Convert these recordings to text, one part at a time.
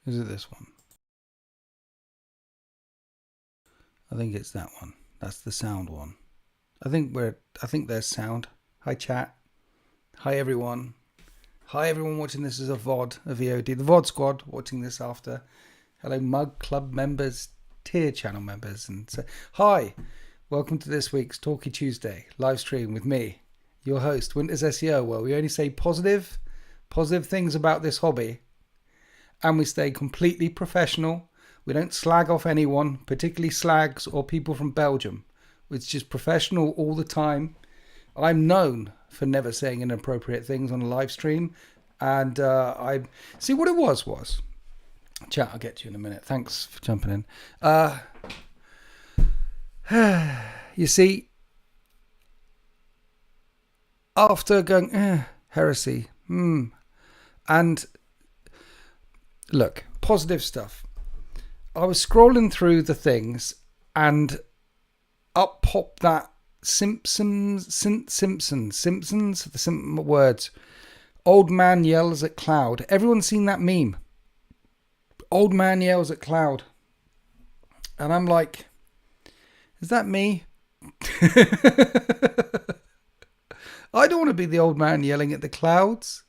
Is it this one? I think it's that one. That's the sound one. I think there's sound. Hi chat. Hi everyone. Hi everyone watching this as a VOD, a VOD. The VOD squad watching this after. Hello Mug Club members, tier channel members, and so hi. Welcome to this week's Talkie Tuesday live stream with me, your host, Winters SEO, where we only say positive things about this hobby, and we stay completely professional. We don't slag off anyone, particularly slags or people from Belgium. It's just professional all the time. I'm known for never saying inappropriate things on a live stream, and I see what it was. Chat, I'll get to you in a minute. Thanks for jumping in. You see, after going Heresy, and look, positive stuff. I was scrolling through the things, and up popped that Simpsons, the words. Old man yells at cloud. Everyone's seen that meme. Old man yells at cloud. And I'm like, is that me? I don't want to be the old man yelling at the clouds.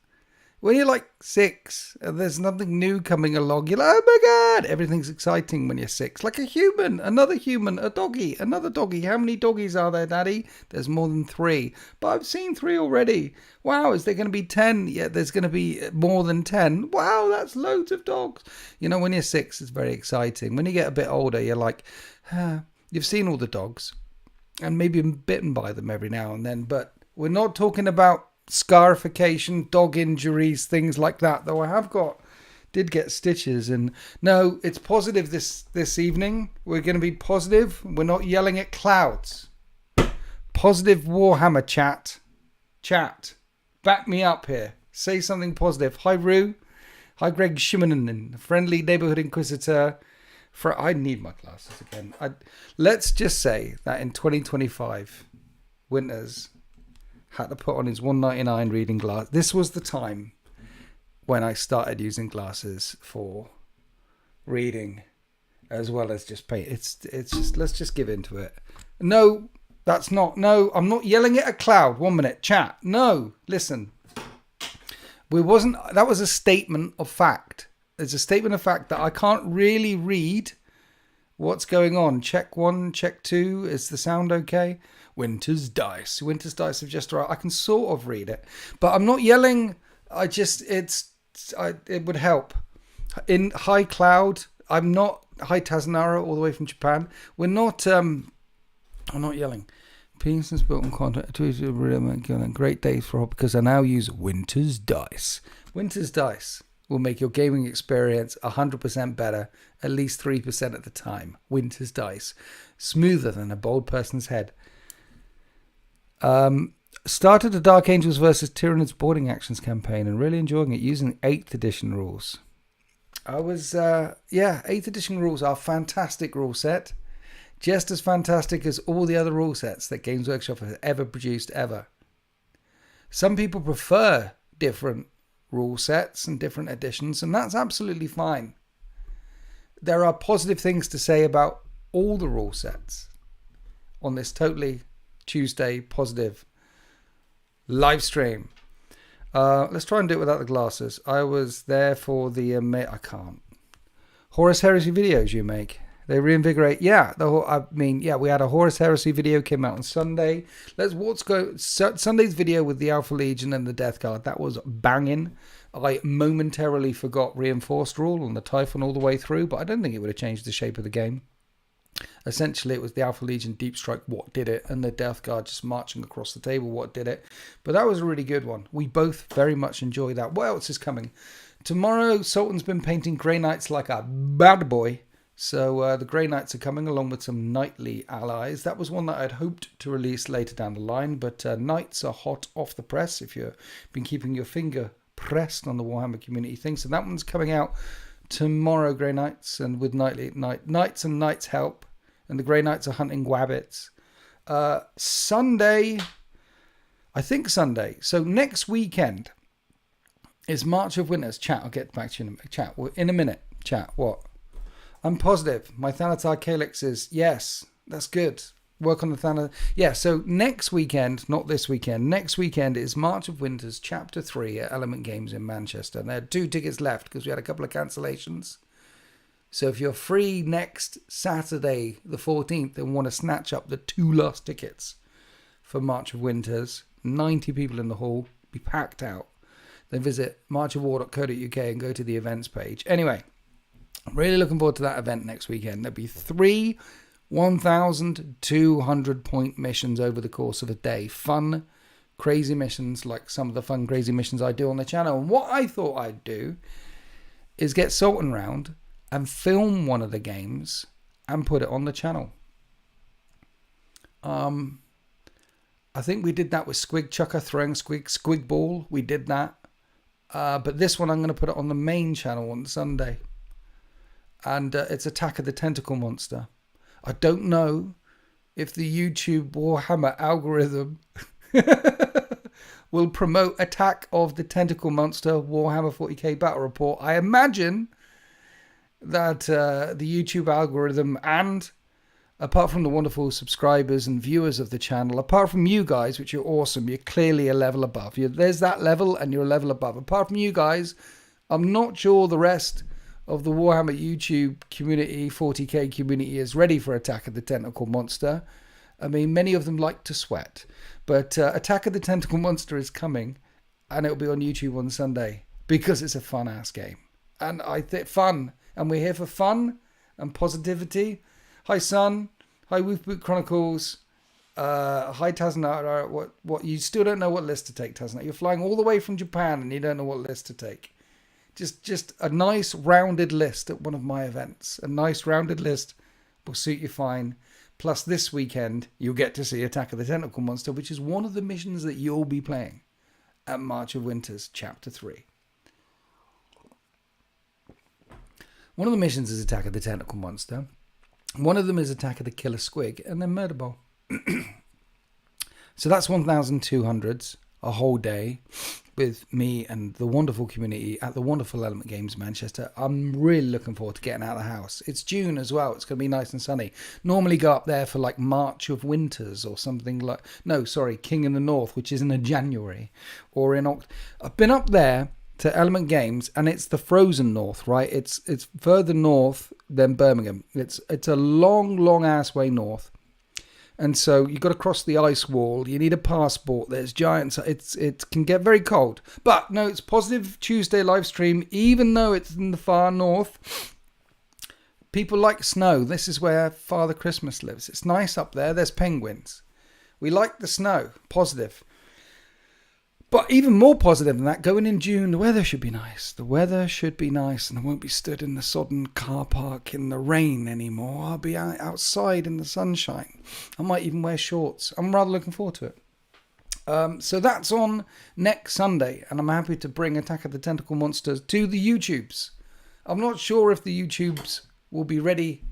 When you're like 6 and there's nothing new coming along, you're like, oh my God, everything's exciting when you're 6. Like a human, another human, a doggy, another doggy. How many doggies are there, Daddy? There's more than 3. But I've seen 3 already. Wow, is there going to be 10? Yeah, there's going to be more than 10. Wow, that's loads of dogs. You know, when you're 6, it's very exciting. When you get a bit older, you're like, you've seen all the dogs and maybe bitten by them every now and then. But we're not talking about scarification, dog injuries, things like that, though I did get stitches. And no, it's positive this evening. We're going to be positive. We're not yelling at clouds. Positive Warhammer chat, back me up here, say something positive. Hi Rue, hi Greg Shimonen, friendly neighborhood inquisitor. I need my glasses again. Let's just say that in 2025 Winters had to put on his $1.99 reading glass. This was the time when I started using glasses for reading as well as just paint. It's just, let's just give into it. No, that's not. No, I'm not yelling at a cloud. 1 minute, chat. No, listen. That was a statement of fact. It's a statement of fact that I can't really read what's going on. Check 1, check 2. Is the sound okay? Winter's Dice have just arrived. I can sort of read it, but I'm not yelling. It would help. In High Cloud, I'm not. Hi Tazanara, all the way from Japan. We're not. I'm not yelling. Pearson's built on content. Great days for hobby because I now use Winter's Dice. Winter's Dice will make your gaming experience 100% better, at least 3% at the time. Winter's Dice, smoother than a bold person's head. Started a Dark Angels versus Tyranids boarding actions campaign and really enjoying it using 8th edition rules. I was, 8th edition rules are a fantastic rule set. Just as fantastic as all the other rule sets that Games Workshop has ever produced ever. Some people prefer different rule sets and different editions, and that's absolutely fine. There are positive things to say about all the rule sets on this totally Tuesday positive live stream. Let's try and do it without the glasses. I was there for the I can't. Horus Heresy videos you make. They reinvigorate. Yeah, we had a Horus Heresy video came out on Sunday. Sunday's video with the Alpha Legion and the Death Guard. That was banging. I momentarily forgot Reinforced Rule on the Typhon all the way through, but I don't think it would have changed the shape of the game. Essentially, it was the Alpha Legion Deep Strike what did it, and the Death Guard just marching across the table what did it. But that was a really good one. We both very much enjoy that. What else is coming? Tomorrow, Sultan's been painting Grey Knights like a bad boy. So the Grey Knights are coming along with some knightly allies. That was one that I'd hoped to release later down the line, but Knights are hot off the press if you've been keeping your finger pressed on the Warhammer community thing. So that one's coming out tomorrow, Grey Knights, and with Knights and Knights help. And the Grey Knights are hunting wabbits. Sunday. So next weekend is March of Winters. Chat, I'll get back to you in a minute. Chat, what? I'm positive. My Thanatar Calyx is, yes, that's good. Work on the Thanatar. Yeah, so next weekend, not this weekend, next weekend is March of Winters, Chapter 3 at Element Games in Manchester. And there are 2 tickets left because we had a couple of cancellations. So if you're free next Saturday, the 14th, and want to snatch up the 2 last tickets for March of Winters, 90 people in the hall, be packed out. Then visit marchofwar.co.uk and go to the events page. Anyway, I'm really looking forward to that event next weekend. There'll be 3 1,200 point missions over the course of a day. Fun, crazy missions like some of the fun, crazy missions I do on the channel. And what I thought I'd do is get Sultan round and film one of the games and put it on the channel. I think we did that with Squig Chucker throwing Squig Ball. We did that. But this one I'm going to put it on the main channel on Sunday. And it's Attack of the Tentacle Monster. I don't know if the YouTube Warhammer algorithm will promote Attack of the Tentacle Monster Warhammer 40k Battle Report. I imagine that the YouTube algorithm, and apart from the wonderful subscribers and viewers of the channel, apart from you guys, which are awesome, you're clearly a level above. There's that level and you're a level above. Apart from you guys, I'm not sure the rest of the Warhammer YouTube community, 40k community, is ready for Attack of the Tentacle Monster. I mean, many of them like to sweat. But Attack of the Tentacle Monster is coming, and it'll be on YouTube on Sunday, because it's a fun-ass game. And I think fun. And we're here for fun and positivity. Hi, Sun. Hi, Wolfboot Chronicles. Hi, Taznat. What? You still don't know what list to take, Taznat. You're flying all the way from Japan, and you don't know what list to take. Just a nice rounded list at one of my events. A nice rounded list will suit you fine. Plus this weekend, you'll get to see Attack of the Tentacle Monster, which is one of the missions that you'll be playing at March of Winters, Chapter 3. One of the missions is Attack of the Tentacle Monster. One of them is Attack of the Killer Squig, and then Murder Bowl. So that's 1,200s, a whole day, with me and the wonderful community at the wonderful Element Games Manchester. I'm really looking forward to getting out of the house. It's June as well. It's going to be nice and sunny. Normally go up there for like March of Winters or something like... No, sorry, King in the North, which is in a January. Or in I've been up there to Element Games, and it's the frozen north, right? It's further north than Birmingham. It's a long ass way north. And so you've got to cross the ice wall. You need a passport. There's giants. It can get very cold. But no, it's Positive Tuesday live stream. Even though it's in the far north, people like snow. This is where Father Christmas lives. It's nice up there. There's penguins. We like the snow. Positive. But even more positive than that, going in June, the weather should be nice. The weather should be nice, and I won't be stood in the sodden car park in the rain anymore. I'll be outside in the sunshine. I might even wear shorts. I'm rather looking forward to it. So that's on next Sunday, and I'm happy to bring Attack of the Tentacle Monsters to the YouTubes. I'm not sure if the YouTubes will be ready.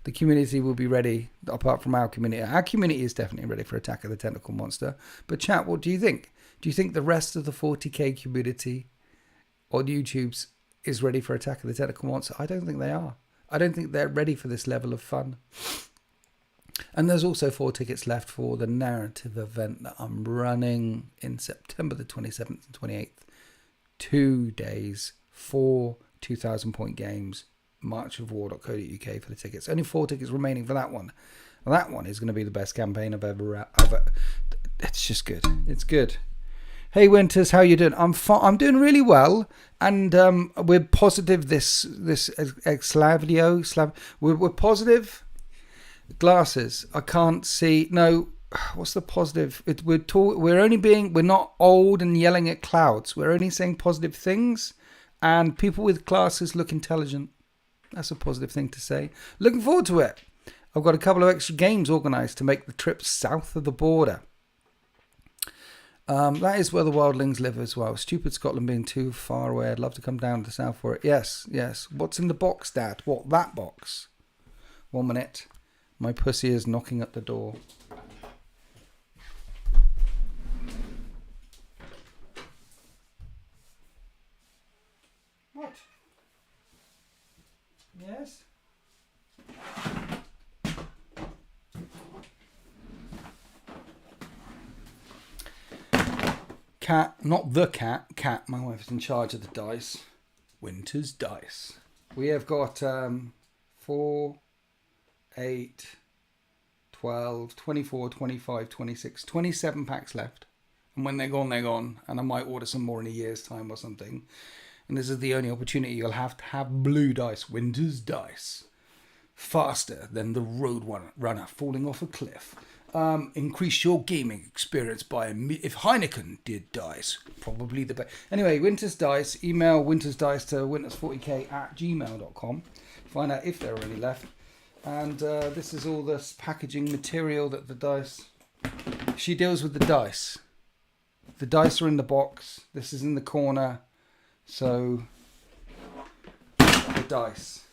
The community will be ready, apart from our community. Our community is definitely ready for Attack of the Tentacle Monster. But chat, what do you think? Do you think the rest of the 40k community on YouTube's is ready for Attack of the Tentacle Monster? I don't think they are. I don't think they're ready for this level of fun. And there's also 4 tickets left for the narrative event that I'm running in September the 27th and 28th. 2 days, 4 2,000 point games, marchofwar.co.uk for the tickets. Only 4 tickets remaining for that one. And that one is going to be the best campaign I've ever... It's just good. It's good. Hey Winters, how you doing? I'm doing really well, and we're positive. This Slavio, we're positive. Glasses, I can't see. No, what's the positive? We're not old and yelling at clouds. We're only saying positive things, and people with glasses look intelligent. That's a positive thing to say. Looking forward to it. I've got a couple of extra games organised to make the trip south of the border. That is where the wildlings live as well. Stupid Scotland being too far away. I'd love to come down to the south for it. Yes. What's in the box, Dad? What, that box? 1 minute. My pussy is knocking at the door. What? Yes? Cat, not the cat. Cat, my wife is in charge of the dice. Winter's Dice. We have got 4, 8, 12, 24, 25, 26, 27 packs left. And when they're gone, they're gone. And I might order some more in a year's time or something. And this is the only opportunity you'll have to have blue dice. Winter's Dice. Faster than the Road Runner falling off a cliff. Increase your gaming experience by if Heineken did dice, probably the best. Anyway, Winter's Dice. Email Winter's Dice to winters40k@gmail.com. Find out if there are any left. And this is all the packaging material that the dice. She deals with the dice. The dice are in the box. This is in the corner. So the dice.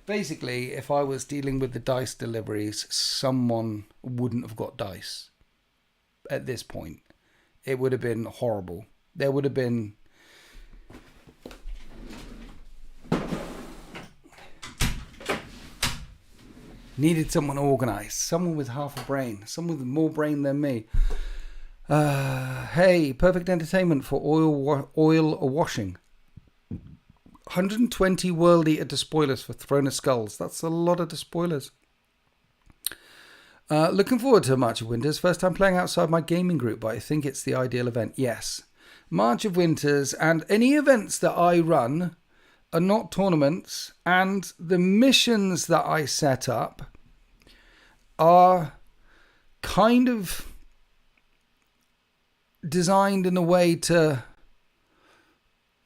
Basically, if I was dealing with the dice deliveries, someone wouldn't have got dice at this point. It would have been horrible. There would have been... Needed someone organised. Someone with half a brain. Someone with more brain than me. Hey, perfect entertainment for oil washing. 120 World Eater despoilers for Throne of Skulls. That's a lot of despoilers. Looking forward to March of Winters. First time playing outside my gaming group, but I think it's the ideal event. Yes. March of Winters and any events that I run are not tournaments, and the missions that I set up are kind of designed in a way to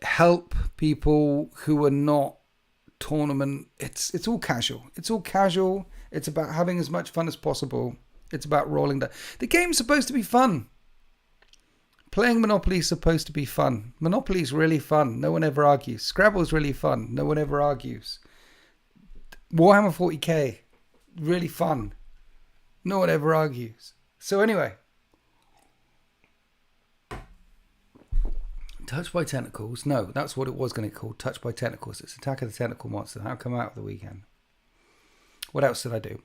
help people who are not tournament. It's all casual. It's all casual. It's about having as much fun as possible. It's about rolling down. The game's supposed to be fun. Playing Monopoly is supposed to be fun. Monopoly's really fun. No one ever argues. Scrabble's really fun. No one ever argues. Warhammer 40k, really fun. No one ever argues. So anyway, Touched by Tentacles. No, that's what it was going to be called. Touched by Tentacles. It's Attack of the Tentacle Monster. That'll come out of the weekend. What else did I do?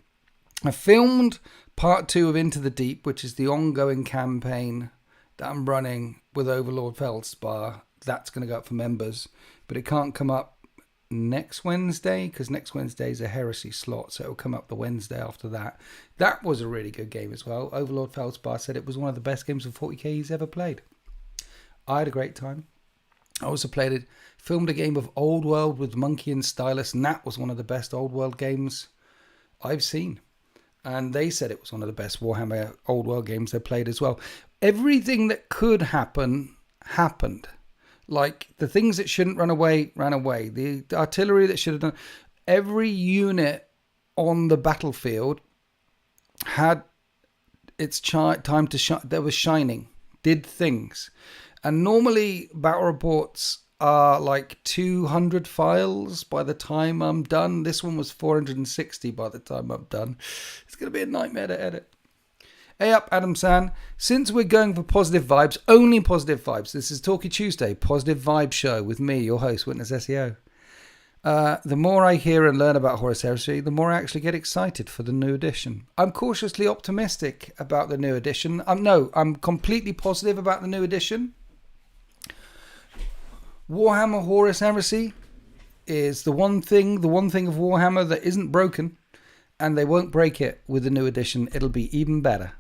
I filmed part 2 of Into the Deep, which is the ongoing campaign that I'm running with Overlord Feldspar. That's going to go up for members, but it can't come up next Wednesday because next Wednesday is a Heresy slot, so it'll come up the Wednesday after that. That was a really good game as well. Overlord Feldspar said it was one of the best games of 40k he's ever played. I had a great time. I also filmed a game of Old World with Monkey and Stylus, and that was one of the best Old World games I've seen. And they said it was one of the best Warhammer Old World games they played as well. Everything that could happen, happened. Like, the things that shouldn't run away, ran away. The artillery that should have done... Every unit on the battlefield had its time to shine. That was shining. Did things. And normally, battle reports are like 200 files by the time I'm done. This one was 460 by the time I'm done. It's going to be a nightmare to edit. Hey up, Adam San. Since we're going for positive vibes, only positive vibes. This is Talkie Tuesday, positive vibe show with me, your host, Witness SEO. The more I hear and learn about Horus Heresy, the more I actually get excited for the new edition. I'm cautiously optimistic about the new edition. I'm completely positive about the new edition. Warhammer Horus Heresy is the one thing of Warhammer that isn't broken, and they won't break it with the new edition. It'll be even better.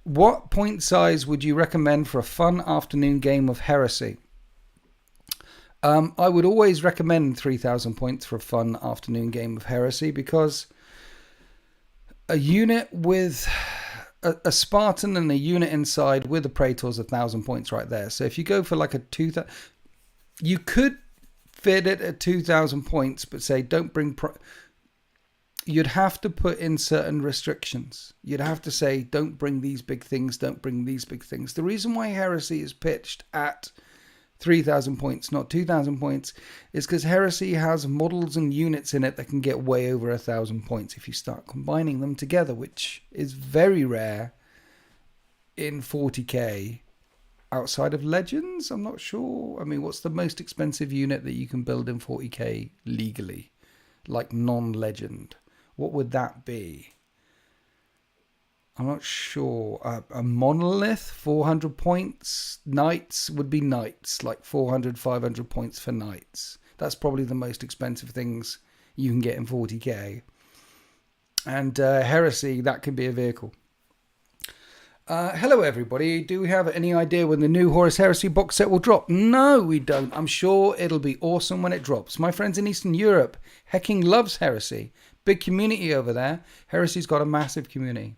What point size would you recommend for a fun afternoon game of Heresy? I would always recommend 3,000 points for a fun afternoon game of Heresy, because a unit with a Spartan and a unit inside with a Praetor's 1,000 points right there. So if you go for like a 2,000, you could fit it at 2,000 points, but say don't bring... You'd have to put in certain restrictions. You'd have to say, don't bring these big things, don't bring these big things. The reason why Heresy is pitched at 3,000 points, not 2,000 points, is because Heresy has models and units in it that can get way over 1,000 points if you start combining them together, which is very rare in 40k. Outside of Legends, I'm not sure. I mean, what's the most expensive unit that you can build in 40k legally? like non-legend. What would that be? I'm not sure. A monolith, 400 points. Knights would be knights, like 400, 500 points for knights. That's probably the most expensive things you can get in 40k. And Heresy, that can be a vehicle. Hello, everybody. Do we have any idea when the new Horus Heresy box set will drop? No, we don't. I'm sure it'll be awesome when it drops. My friends in Eastern Europe, hecking loves Heresy. Big community over there. Heresy's got a massive community.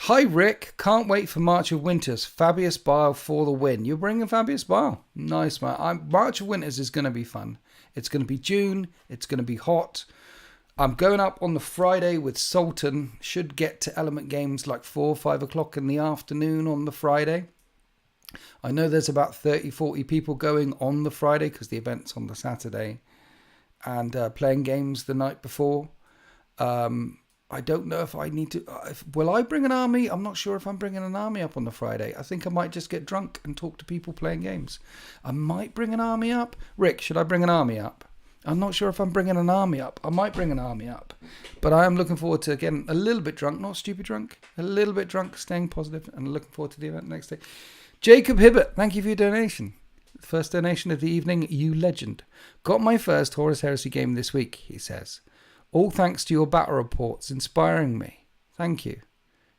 Hi, Rick. Can't wait for March of Winters. Fabius Bile for the win. You're bringing Fabius Bile. Nice, man. March of Winters is going to be fun. It's going to be June. It's going to be hot. I'm going up on the Friday with Sultan. Should get to Element Games like 4 or 5 o'clock in the afternoon on the Friday. I know there's about 30, 40 people going on the Friday because the event's on the Saturday. And playing games the night before. I don't know if I need to... will I bring an army? I'm not sure if I'm bringing an army up on the Friday. I think I might just get drunk and talk to people playing games. I might bring an army up. Rick, should I bring an army up? I'm not sure if I'm bringing an army up. I might bring an army up. But I am looking forward to getting a little bit drunk. Not stupid drunk. A little bit drunk, staying positive, and looking forward to the event next day. Jacob Hibbert, thank you for your donation. First donation of the evening, you legend. Got my first Horus Heresy game this week, he says. All thanks to your battle reports inspiring me. Thank you.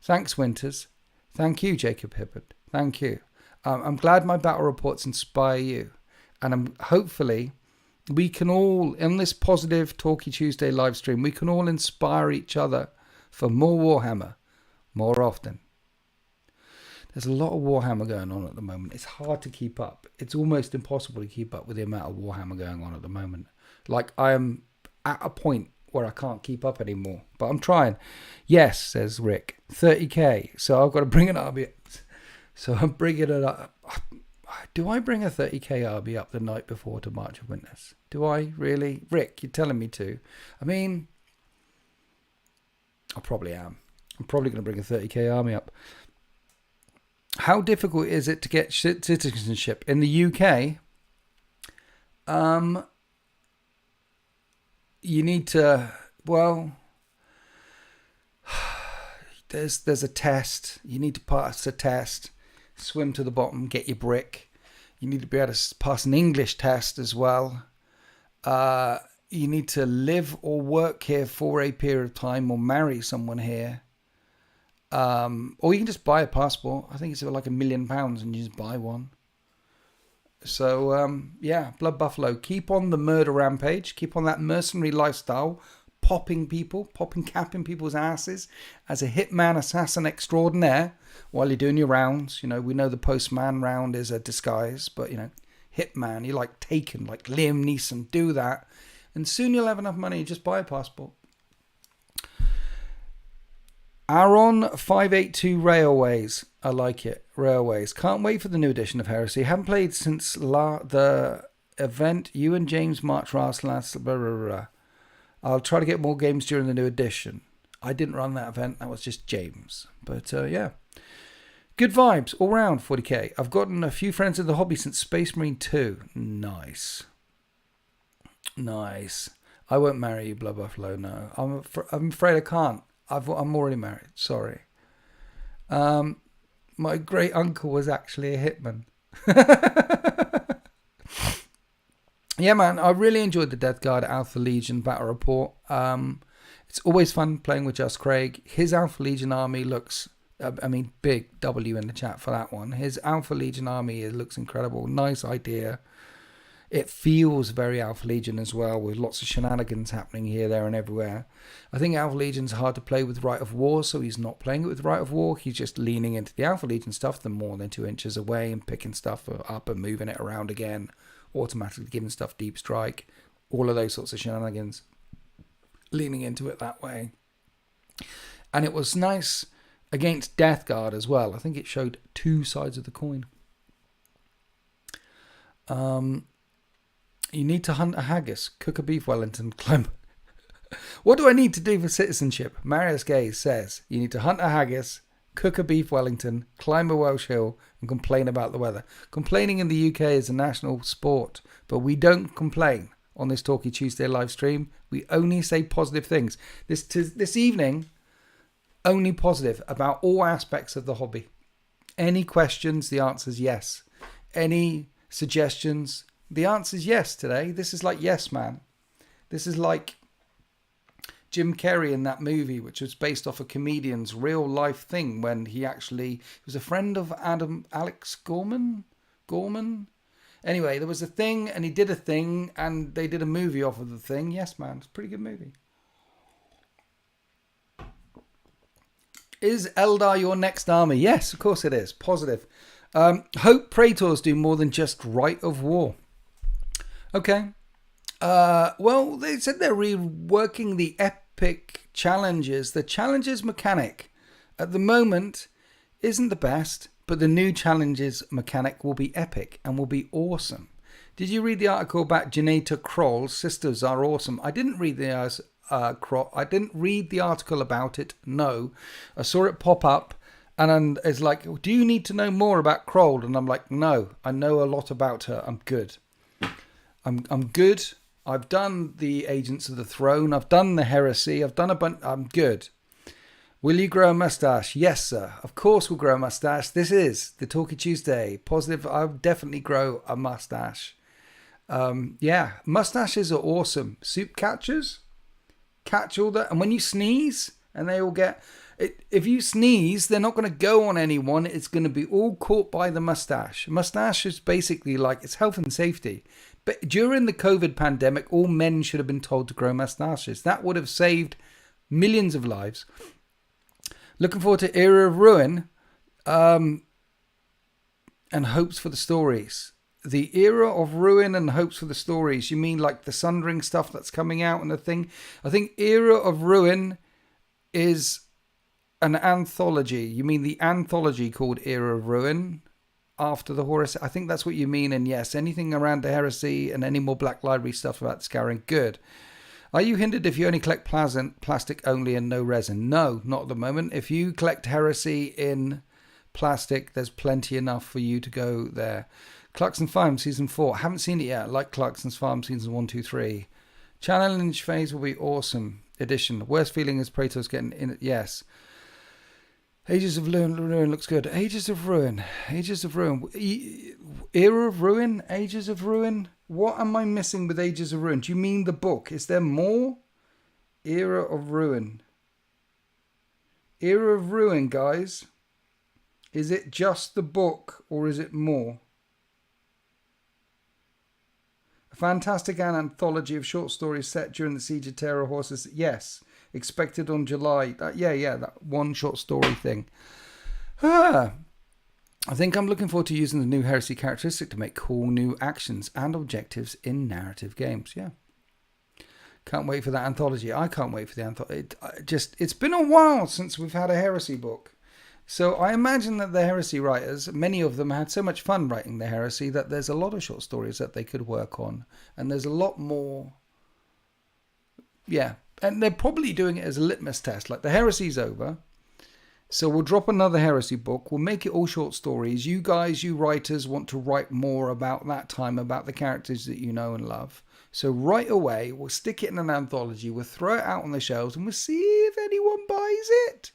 Thanks, Winters. Thank you, Jacob Hibbert. Thank you. I'm glad my battle reports inspire you. And hopefully we can all, in this positive Talky Tuesday live stream, we can all inspire each other for more Warhammer, more often. There's a lot of Warhammer going on at the moment. It's hard to keep up. It's almost impossible to keep up with the amount of Warhammer going on at the moment. Like, I am at a point where I can't keep up anymore. But I'm trying. Yes, says Rick. 30k. So I've got to bring an RB. So I'm bringing it up. Do I bring a 30k RB up the night before to March of Winters? Do I really? Rick, you're telling me to. I mean, I probably am. I'm probably going to bring a 30k army up. How difficult is it to get citizenship in the UK? You need to, well, there's a test. You need to pass a test, swim to the bottom, get your brick. You need to be able to pass an English test as well. You need to live or work here for a period of time or marry someone here. Or you can just buy a passport. I think it's like £1 million and you just buy one. So, yeah, Blood Buffalo, keep on the murder rampage. Keep on that mercenary lifestyle. Popping capping people's asses as a hitman assassin extraordinaire while you're doing your rounds. You know, we know the postman round is a disguise, but, you know, hitman, you're like Taken, like Liam Neeson, do that. And soon you'll have enough money, just buy a passport. Aaron 582 Railways. I like it. Railways. Can't wait for the new edition of Heresy. Haven't played since the event. You and James March last. Blah, blah, blah. I'll try to get more games during the new edition. I didn't run that event. That was just James. But yeah. Good vibes all round, 40k. I've gotten a few friends in the hobby since Space Marine 2. Nice. Nice. I won't marry you, Blood Buffalo, no. I'm afraid I can't. I'm already married. Sorry. My great uncle was actually a hitman. Yeah, man. I really enjoyed the Death Guard Alpha Legion battle report. It's always fun playing with Just Craig. His Alpha Legion army looks... big W in the chat for that one. His Alpha Legion army looks incredible. Nice idea. It feels very Alpha Legion as well, with lots of shenanigans happening here, there, and everywhere. I think Alpha Legion's hard to play with Rite of War, so he's not playing it with Rite of War. He's just leaning into the Alpha Legion stuff, the more than 2 inches away, and picking stuff up and moving it around again, automatically giving stuff deep strike, all of those sorts of shenanigans. Leaning into it that way. And it was nice against Death Guard as well. I think it showed 2 sides of the coin. You need to hunt a haggis, cook a beef Wellington, climb... What do I need to do for citizenship? Marius Gay says, you need to hunt a haggis, cook a beef Wellington, climb a Welsh hill, and complain about the weather. Complaining in the UK is a national sport, but we don't complain on this Talkie Tuesday live stream. We only say positive things. This evening, only positive about all aspects of the hobby. Any questions? The answer is yes. Any suggestions? The answer is yes today. This is like Yes Man. This is like Jim Carrey in that movie, which was based off a comedian's real life thing when he was a friend of Alex Gorman. Anyway, there was a thing and he did a thing and they did a movie off of the thing. Yes Man. It's a pretty good movie. Is Eldar your next army? Yes, of course it is. Positive. Hope Praetors do more than just Rite of War. Okay. Well, they said they're reworking the epic challenges. The challenges mechanic at the moment isn't the best, but the new challenges mechanic will be epic and will be awesome. Did you read the article about Janeta Kroll's Sisters Are Awesome? I didn't read the article about it. No, I saw it pop up, and it's like, do you need to know more about Kroll? And I'm like, no, I know a lot about her. I'm good. I'm good. I've done the Agents of the Throne. I've done the Heresy. I've done a bunch. I'm good. Will you grow a mustache? Yes, sir. Of course we'll grow a mustache. This is the Talkie Tuesday. Positive. I'll definitely grow a mustache. Yeah, mustaches are awesome. Soup catchers. Catch all that. And when you sneeze, and they all get... If you sneeze, they're not going to go on anyone. It's going to be all caught by the mustache. Mustache is basically like, it's health and safety. But during the COVID pandemic, all men should have been told to grow mustaches. That would have saved millions of lives. Looking forward to Era of Ruin and hopes for the stories. The Era of Ruin and hopes for the stories. You mean like the Sundering stuff that's coming out and the thing? I think Era of Ruin is an anthology. You mean the anthology called Era of Ruin after the Horus? I think that's what you mean. And yes, anything around the Heresy and any more Black Library stuff about the Scouring, good. Are you hindered if you only collect plastic only and no resin? No, not at the moment. If you collect Heresy in plastic, there's plenty enough for you to go there. Clarkson's Farm Season 4. Haven't seen it yet. I like Clarkson's Farm Season 1, 2, 3. Challenge phase will be awesome. Edition. The worst feeling is Praetor's getting in it. Yes. Ages of Ruin looks good. Ages of Ruin. Era of Ruin? Ages of Ruin? What am I missing with Ages of Ruin? Do you mean the book? Is there more? Era of Ruin. Era of Ruin, guys. Is it just the book or is it more? A fantastic anthology of short stories set during the Siege of Terror Horses. Yes. Expected on July. That one short story thing. I think I'm looking forward to using the new Heresy characteristic to make cool new actions and objectives in narrative games. Yeah. Can't wait for that anthology. I can't wait for the anthology. It's been a while since we've had a Heresy book. So I imagine that the Heresy writers, many of them had so much fun writing the Heresy that there's a lot of short stories that they could work on. And there's a lot more. Yeah. And they're probably doing it as a litmus test. Like the Heresy's over. So we'll drop another Heresy book. We'll make it all short stories. You guys, you writers, want to write more about that time, about the characters that you know and love. So right away, we'll stick it in an anthology. We'll throw it out on the shelves and we'll see if anyone buys it.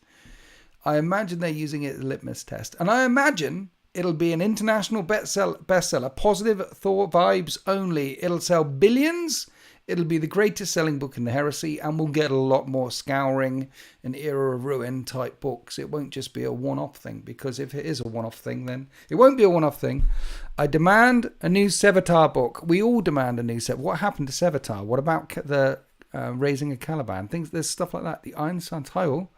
I imagine they're using it as a litmus test. And I imagine it'll be an international bestseller. Positive thought vibes only. It'll sell billions. It'll be the greatest selling book in the Heresy, and we'll get a lot more Scouring and Era of Ruin type books. It won't just be a one-off thing, because if it is a one-off thing, then it won't be a one-off thing. I demand a new Sevatar book. We all demand a new Sevatar. What happened to Sevatar? What about the Raising a Caliban? Things, there's stuff like that. The Iron Sun title.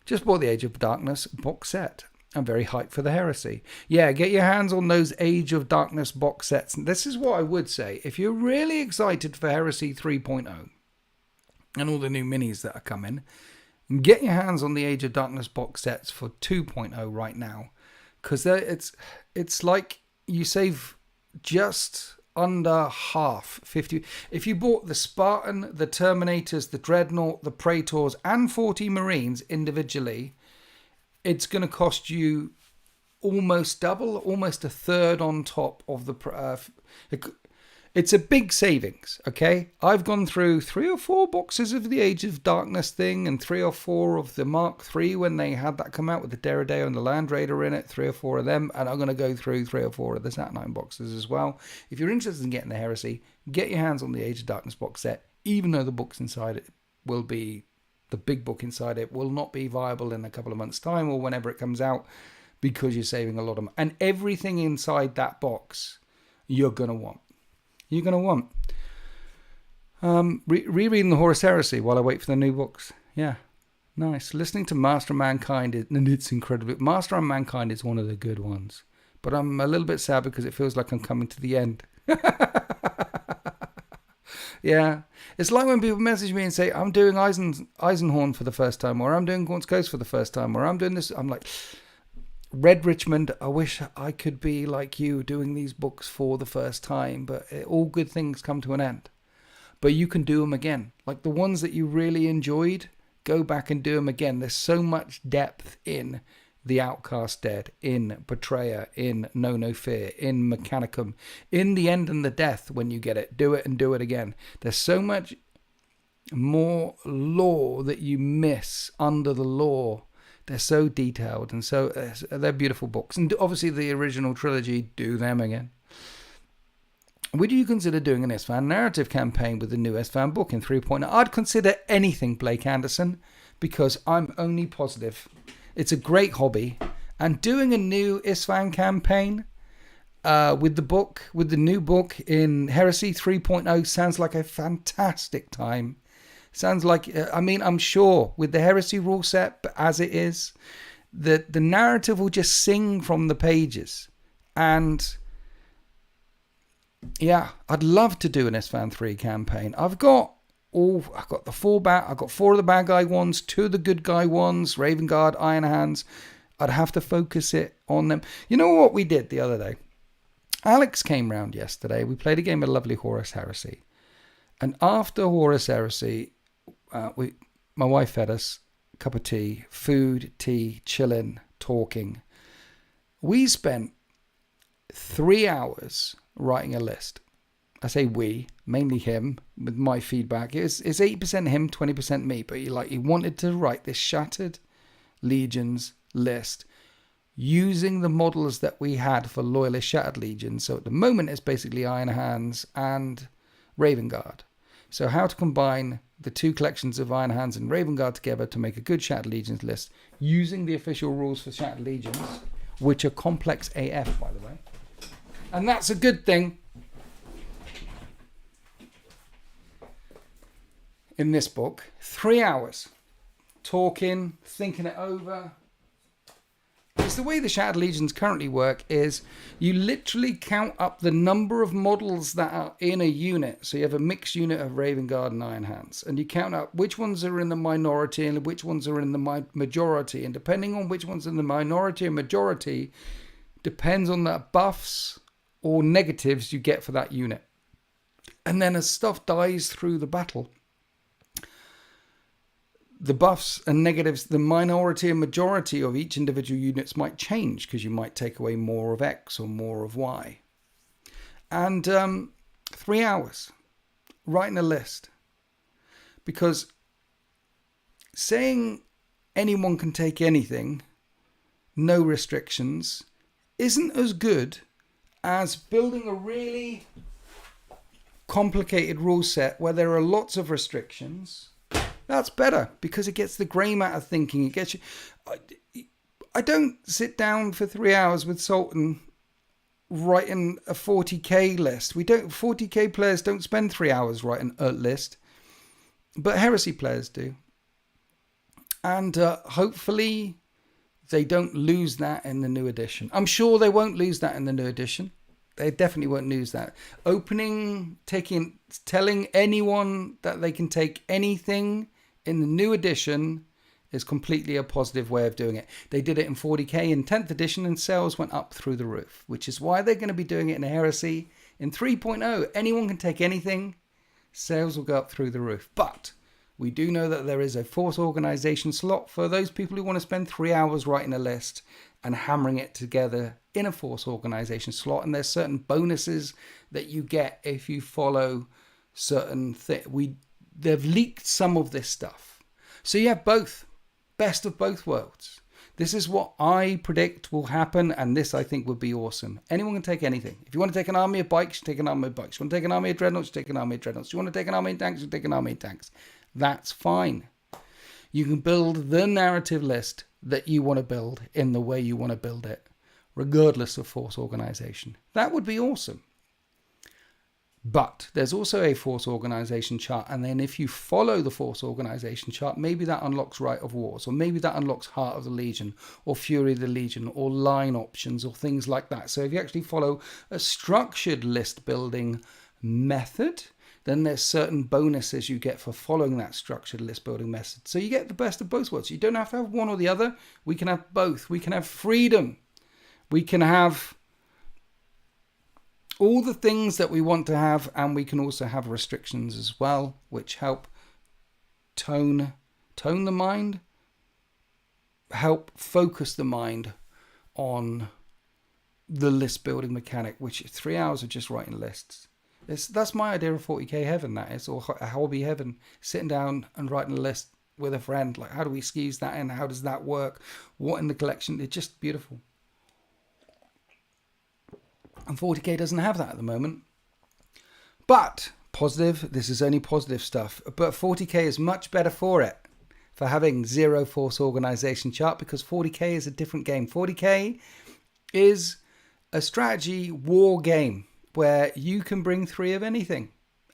Just bought the Age of Darkness box set. I'm very hyped for the Heresy. Yeah, get your hands on those Age of Darkness box sets. And this is what I would say. If you're really excited for Heresy 3.0 and all the new minis that are coming, get your hands on the Age of Darkness box sets for 2.0 right now. Because it's like you save just under half, 50. If you bought the Spartan, the Terminators, the Dreadnought, the Praetors, and 40 Marines individually, it's going to cost you almost double, almost a third on top of the... It's a big savings, okay? I've gone through 3 or 4 boxes of the Age of Darkness thing and 3 or 4 of the Mark III when they had that come out with the Derrideo and the Land Raider in it, 3 or 4 of them, and I'm going to go through 3 or 4 of the Saturnine boxes as well. If you're interested in getting the Heresy, get your hands on the Age of Darkness box set, even though the books inside it will be, the big book inside it will not be viable in a couple of months' time or whenever it comes out, because you're saving a lot of money. And everything inside that box you're going to want. You're going to want. Rereading the Horus Heresy while I wait for the new books. Yeah, nice. Listening to Master of Mankind, and it's incredible. Master of Mankind is one of the good ones. But I'm a little bit sad because it feels like I'm coming to the end. Yeah. It's like when people message me and say, I'm doing Eisenhorn for the first time, or I'm doing Gaunt's Ghost for the first time, or I'm doing this. I'm like, Red Richmond, I wish I could be like you doing these books for the first time, but all good things come to an end. But you can do them again. Like the ones that you really enjoyed, go back and do them again. There's so much depth in The Outcast Dead, in Betrayer, in Know No Fear, in Mechanicum, in The End and the Death. When you get it, do it and do it again. There's so much more lore that you miss under the lore. They're so detailed, and so they're beautiful books. And obviously the original trilogy, do them again. Would you consider doing an Isfahan narrative campaign with the new Isfahan book in 3.0? I'd consider anything, Blake Anderson, because I'm only positive. It's a great hobby. And doing a new Isfahan campaign with the new book in Heresy 3.0 sounds like a fantastic time. Sounds like, I'm sure with the Heresy rule set, but as it is, the narrative will just sing from the pages. And yeah, I'd love to do an Isfahan 3 campaign. I've got the 4 of the bad guy ones, 2 of the good guy ones, Raven Guard, Iron Hands. I'd have to focus it on them. You know what we did the other day? Alex came round yesterday. We played a game of lovely Horus Heresy. And after Horus Heresy, my wife fed us a cup of tea, food, tea, chilling, talking. We spent 3 hours writing a list. I say we, mainly him, with my feedback. It's 80% him, 20% me. But he wanted to write this Shattered Legions list using the models that we had for Loyalist Shattered Legions. So at the moment, it's basically Iron Hands and Raven Guard. So how to combine the 2 collections of Iron Hands and Raven Guard together to make a good Shattered Legions list using the official rules for Shattered Legions, which are complex AF, by the way. And that's a good thing. In this book, 3 hours talking, thinking it over. It's the way the Shattered Legions currently work is you literally count up the number of models that are in a unit. So you have a mixed unit of Raven Guard and Iron Hands. And you count up which ones are in the minority and which ones are in the majority. And depending on which ones are in the minority and majority, depends on the buffs or negatives you get for that unit. And then as stuff dies through the battle, the buffs and negatives, the minority and majority of each individual units might change because you might take away more of X or more of Y. And 3 hours writing a list. Because saying anyone can take anything, no restrictions, isn't as good as building a really complicated rule set where there are lots of restrictions. That's better because it gets the grey matter thinking. It gets you. I don't sit down for 3 hours with Sultan writing a 40k list. 40k players don't spend 3 hours writing a list, but Heresy players do. And hopefully they don't lose that in the new edition. I'm sure they won't lose that in the new edition. They definitely won't lose that. Telling anyone that they can take anything in the new edition is completely a positive way of doing it. They did it in 40k in 10th edition and sales went up through the roof, which is why they're going to be doing it in Heresy in 3.0. Anyone can take anything. Sales will go up through the roof. But we do know that there is a force organization slot for those people who want to spend 3 hours writing a list and hammering it together in a force organization slot, and there's certain bonuses that you get if you follow certain things. They've leaked some of this stuff, so you have both, best of both worlds. This is what I predict will happen, and this I think would be awesome. Anyone can take anything. If you want to take an army of bikes, you take an army of bikes. You want to take an army of dreadnoughts, you take an army of dreadnoughts. You want to take an army of tanks, you take an army of tanks. That's fine. You can build the narrative list that you want to build in the way you want to build it, regardless of force organization. That would be awesome. But there's also a force organization chart, and then if you follow the force organization chart, maybe that unlocks Rite of Wars, or maybe that unlocks Heart of the Legion, or Fury of the Legion, or line options, or things like that. So if you actually follow a structured list building method, then there's certain bonuses you get for following that structured list building method. So you get the best of both worlds. You don't have to have one or the other. We can have both. We can have freedom. We can have all the things that we want to have, and we can also have restrictions as well, which help tone the mind, help focus the mind on the list building mechanic, which is 3 hours of just writing lists. That's my idea of 40k heaven, that is, or a hobby heaven, sitting down and writing a list with a friend. Like, how do we squeeze that in? How does that work? What in the collection? It's just beautiful. And 40k doesn't have that at the moment. But positive, this is only positive stuff. But 40k is much better for it, for having zero force organization chart, because 40k is a different game. 40k is a strategy war game where you can bring 3 of anything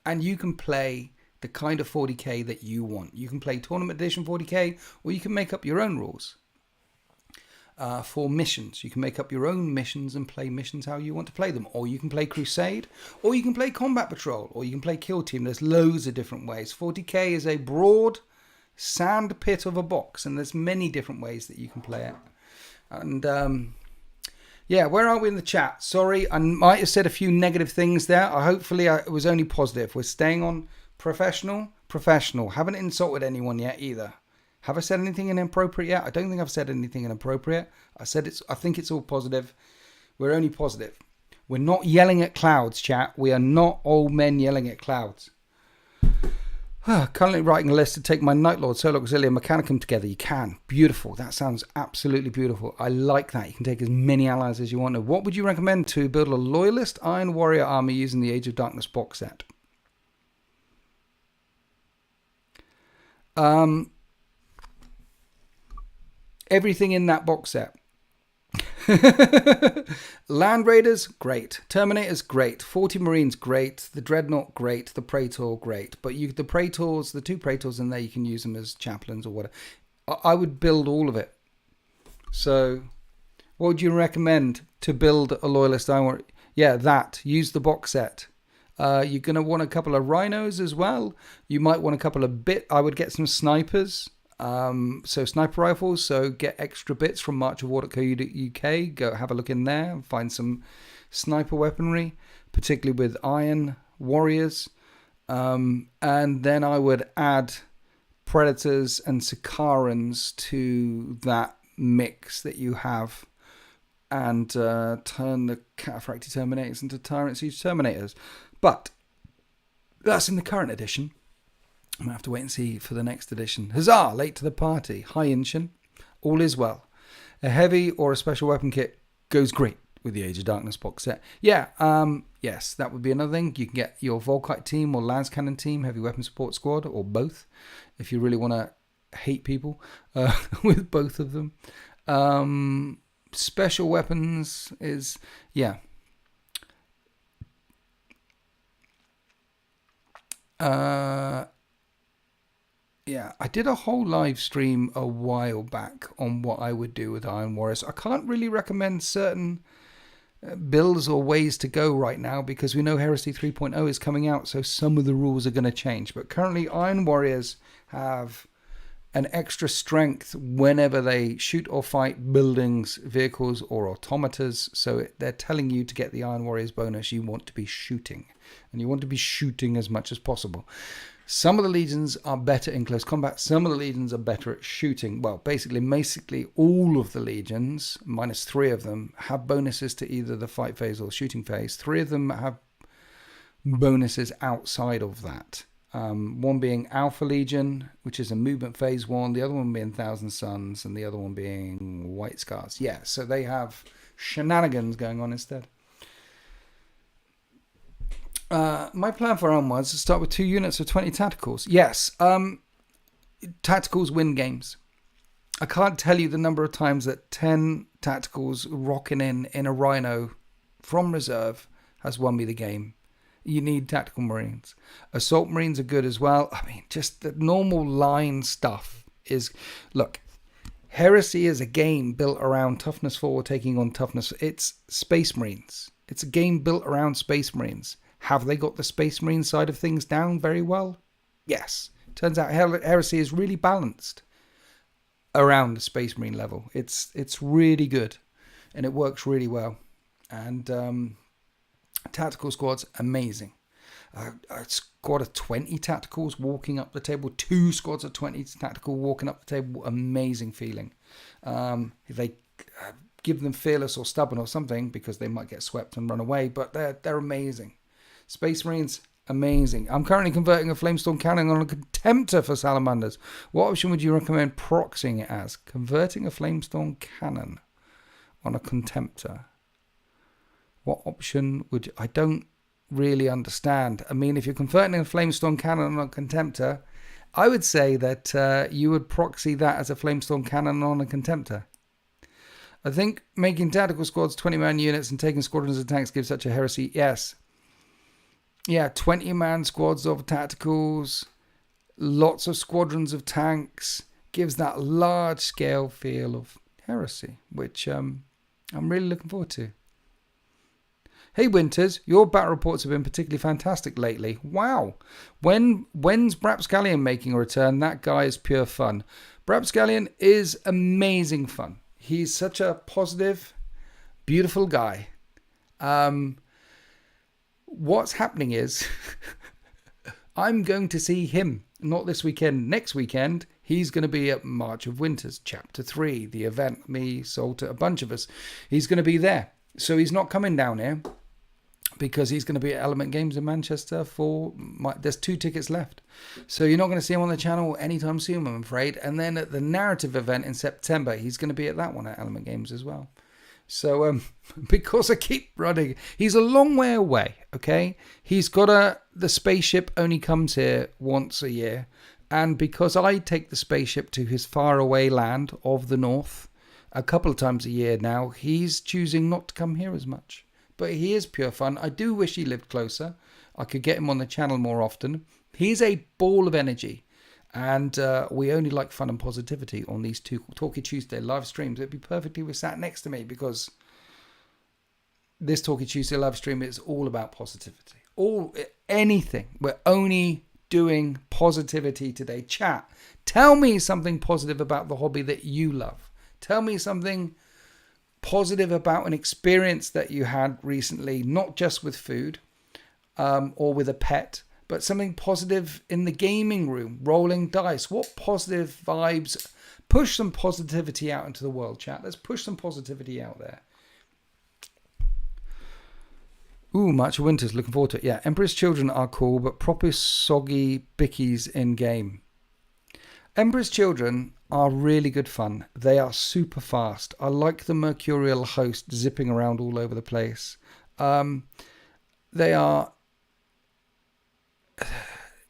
and you can play the kind of 40k that you want. You can play tournament edition 40k, or you can make up your own rules. For missions, you can make up your own missions and play missions how you want to play them, or you can play Crusade, or you can play Combat Patrol, or you can play Kill Team. There's loads of different ways. 40k is a broad sand pit of a box, and there's many different ways that you can play it. And yeah, where are we in the chat? Sorry, I might have said a few negative things there. Hopefully it was only positive. We're staying on professional. Haven't insulted anyone yet either. Have I said anything inappropriate yet? I don't think I've said anything inappropriate. I think it's all positive. We're only positive. We're not yelling at clouds, chat. We are not old men yelling at clouds. Currently writing a list to take my Night Lord, Solar Auxilium, Mechanicum together. You can. Beautiful. That sounds absolutely beautiful. I like that. You can take as many allies as you want. What would you recommend to build a Loyalist Iron Warrior army using the Age of Darkness box set? Everything in that box set. Land Raiders, great. Terminators, great. 40 Marines, great. The Dreadnought, great. The Praetor, great. But the Praetors, the 2 Praetors in there, you can use them as chaplains or whatever. I would build all of it. So, what would you recommend to build a Loyalist Iron Warrior? Yeah, that. Use the box set. You're going to want a couple of rhinos as well. You might want a couple of I would get some snipers. So sniper rifles, so get extra bits from marchofwar.co.uk. Go have a look in there and find some sniper weaponry, particularly with Iron Warriors. And then I would add Predators and Sicarans to that mix that you have, and turn the Cataphractii Terminators into Tyrant Siege Terminators. But that's in the current edition. I'm going to have to wait and see for the next edition. Huzzah! Late to the party. Hi, Inshin. All is well. A heavy or a special weapon kit goes great with the Age of Darkness box set. Yeah, yes, that would be another thing. You can get your Volkite team or Lance Cannon team, heavy weapon support squad, or both, if you really want to hate people with both of them. Special weapons is, yeah. Yeah, I did a whole live stream a while back on what I would do with Iron Warriors. I can't really recommend certain builds or ways to go right now, because we know Heresy 3.0 is coming out, so some of the rules are going to change. But currently, Iron Warriors have an extra strength whenever they shoot or fight buildings, vehicles, or automatas. So they're telling you to get the Iron Warriors bonus, you want to be shooting. And you want to be shooting as much as possible. Some of the legions are better in close combat. Some of the legions are better at shooting. Well, basically all of the legions, minus 3 of them, have bonuses to either the fight phase or shooting phase. 3 of them have bonuses outside of that. One being Alpha Legion, which is a movement phase 1. The other one being Thousand Suns, and the other one being White Scars. Yeah, so they have shenanigans going on instead. My plan for Elm was to start with 2 units of 20 tacticals. Yes, tacticals win games. I can't tell you the number of times that 10 tacticals rocking in a Rhino from reserve has won me the game. You need tactical Marines. Assault Marines are good as well. I mean, just the normal line stuff is... Look, Heresy is a game built around toughness 4 taking on toughness... It's Space Marines. It's a game built around Space Marines. Have they got the Space Marine side of things down very well? Yes. Turns out Heresy is really balanced around the Space Marine level. It's really good, and it works really well. And tactical squads, amazing. A squad of 20 tacticals walking up the table. 2 squads of 20 tactical walking up the table. Amazing feeling. If they... give them fearless or stubborn or something, because they might get swept and run away, but they're amazing. Space Marines, amazing. I'm currently converting a Flamestorm cannon on a Contemptor for Salamanders. What option would you recommend proxying it as? Converting a Flamestorm cannon on a Contemptor. What option would... I don't really understand. I mean, if you're converting a Flamestorm cannon on a Contemptor, I would say that you would proxy that as a Flamestorm cannon on a Contemptor. I think making tactical squads 20-man units and taking squadrons of tanks gives such a heresy. Yes. Yeah, 20-man squads of tacticals, lots of squadrons of tanks, gives that large-scale feel of heresy, which I'm really looking forward to. Hey Winters, your battle reports have been particularly fantastic lately. Wow. When's Brapscallion making a return? That guy is pure fun. Brapscallion is amazing fun. He's such a positive, beautiful guy. What's happening is I'm going to see him, not this weekend, next weekend. He's going to be at March of Winters, Chapter 3, the event, me, Salter, a bunch of us. He's going to be there. So he's not coming down here because he's going to be at Element Games in Manchester there's 2 tickets left. So you're not going to see him on the channel anytime soon, I'm afraid. And then at the Narrative event in September, he's going to be at that one at Element Games as well. So because I keep running, he's a long way away, okay? He's got the spaceship only comes here once a year. And because I take the spaceship to his faraway land of the north a couple of times a year now, he's choosing not to come here as much. But he is pure fun. I do wish he lived closer. I could get him on the channel more often. He's a ball of energy. And we only like fun and positivity on these 2 Talkie Tuesday live streams. It'd be perfect if he was sat next to me, because this Talkie Tuesday live stream is all about positivity. Anything. We're only doing positivity today. Chat. Tell me something positive about the hobby that you love. Tell me something positive about an experience that you had recently, not just with food or with a pet, but something positive in the gaming room, rolling dice. What positive vibes? Push some positivity out into the world, chat. Let's push some positivity out there. Ooh, March of Winters, looking forward to it. Yeah, Emperor's Children are cool, but proper soggy bickies in game. Emperor's Children are really good fun. They are super fast. I like the Mercurial host zipping around all over the place.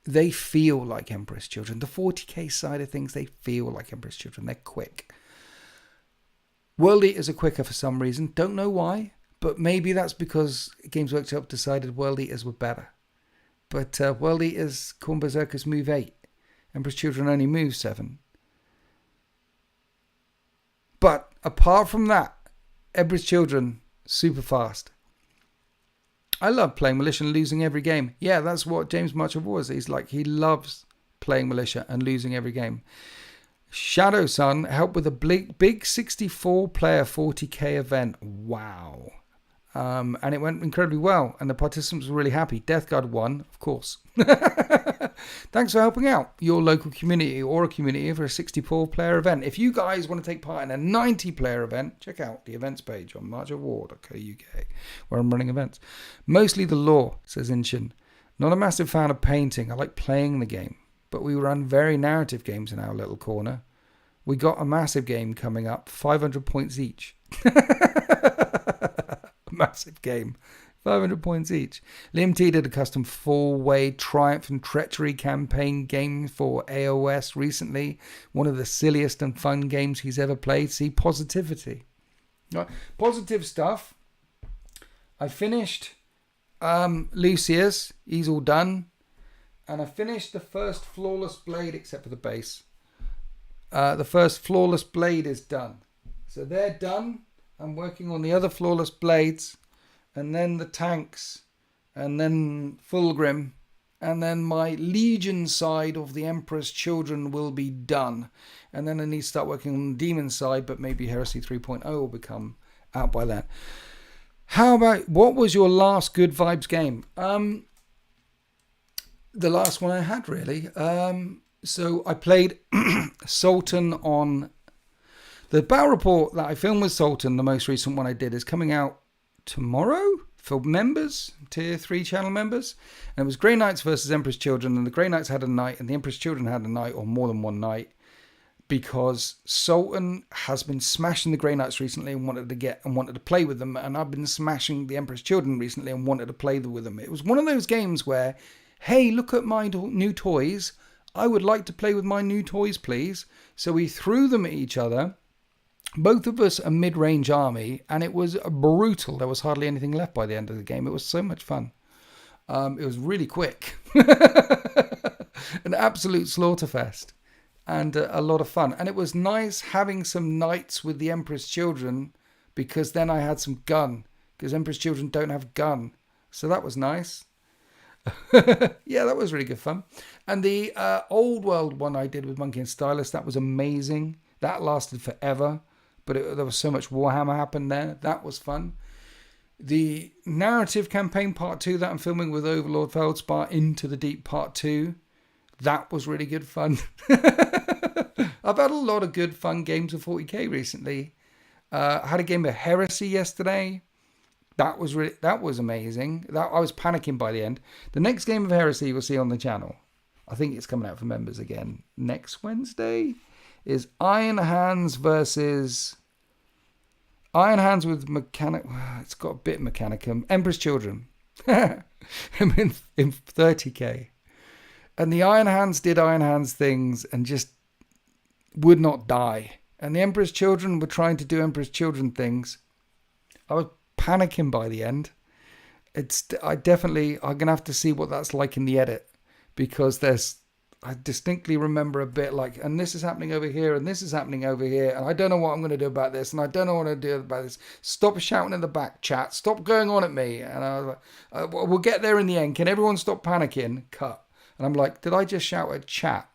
They feel like Emperor's Children. The 40k side of things, they feel like Emperor's Children. They're quick. World Eaters are quicker for some reason. Don't know why, but maybe that's because Games Workshop decided World Eaters were better. But World Eaters, Khorne Berserkers move 8. Emperor's Children only move 7. But apart from that, Emperor's Children, super fast. I love playing Militia and losing every game. Yeah, that's what James March of War is. He's like, he loves playing Militia and losing every game. Shadow Sun helped with a big 64-player 40k event. Wow. And it went incredibly well, and the participants were really happy. Death Guard won, of course. Thanks for helping out your local community or a community for a 64-player event. If you guys want to take part in a 90-player event, check out the events page on marchofwar.co.uk, where I'm running events. Mostly the lore, says Inshin. Not a massive fan of painting. I like playing the game, but we run very narrative games in our little corner. We got a massive game coming up, 500 points each. Massive game, 500 points each. Liam T did a custom 4-way Triumph and Treachery campaign game for AOS recently. One of the silliest and fun games he's ever played. See, positivity. Right. Positive stuff. I finished Lucius. He's all done. And I finished the first Flawless Blade, except for the base. The first Flawless Blade is done. So they're done. I'm working on the other Flawless Blades, and then the tanks, and then Fulgrim, and then my Legion side of the Emperor's Children will be done. And then I need to start working on the Demon side, but maybe Heresy 3.0 will become out by then. How about, what was your last good vibes game? The last one I had, really. So I played Sultan on... The battle report that I filmed with Sultan, the most recent one I did, is coming out tomorrow for members, tier 3 channel members. And it was Grey Knights versus Emperor's Children, and the Grey Knights had a night and the Emperor's Children had a night, or more than one night, because Sultan has been smashing the Grey Knights recently and wanted to play with them, and I've been smashing the Emperor's Children recently and wanted to play with them. It was one of those games where, hey, look at my new toys. I would like to play with my new toys, please. So we threw them at each other. Both of us a mid-range army, and it was brutal. There was hardly anything left by the end of the game. It was so much fun. It was really quick. An absolute slaughterfest. And a lot of fun. And it was nice having some knights with the Emperor's Children, because then I had some gun. Because Emperor's Children don't have gun. So that was nice. Yeah, that was really good fun. And the old world one I did with Monkey and Stylus, that was amazing. That lasted forever. But there was so much Warhammer happened there. That was fun. The narrative campaign part 2 that I'm filming with Overlord Feldspar, Into the Deep part 2, that was really good fun. I've had a lot of good fun games of 40k recently. I had a game of Heresy yesterday. That was amazing. I was panicking by the end. The next game of Heresy you'll see on the channel, I think it's coming out for members again next Wednesday, is Iron Hands versus... Iron Hands with Mechanic... It's got a bit of Mechanicum. Emperor's Children. I'm in 30k. And the Iron Hands did Iron Hands things and just would not die. And the Emperor's Children were trying to do Emperor's Children things. I was panicking by the end. I'm going to have to see what that's like in the edit. Because I distinctly remember a bit like, and this is happening over here, and this is happening over here, and I don't know what I'm going to do about this, and I don't know what to do about this. Stop shouting in the back, chat. Stop going on at me. And I was like, we'll get there in the end. Can everyone stop panicking? Cut. And I'm like, did I just shout at chat?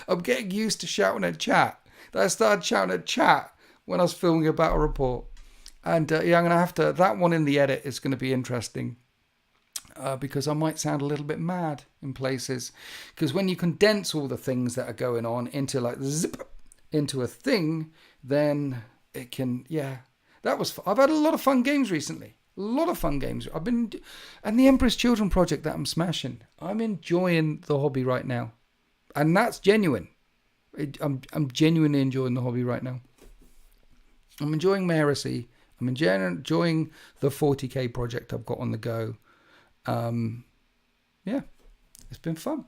I'm getting used to shouting at chat. I started shouting at chat when I was filming a battle report. And I'm going to have to, that one in the edit is going to be interesting. Because I might sound a little bit mad in places. Because when you condense all the things that are going on into like zip into a thing, then it can, yeah. I've had a lot of fun games recently. A lot of fun games. And the Emperor's Children project that I'm smashing. I'm enjoying the hobby right now. And that's genuine. I'm genuinely enjoying the hobby right now. I'm enjoying my Heresy. I'm enjoying the 40k project I've got on the go. Yeah, it's been fun.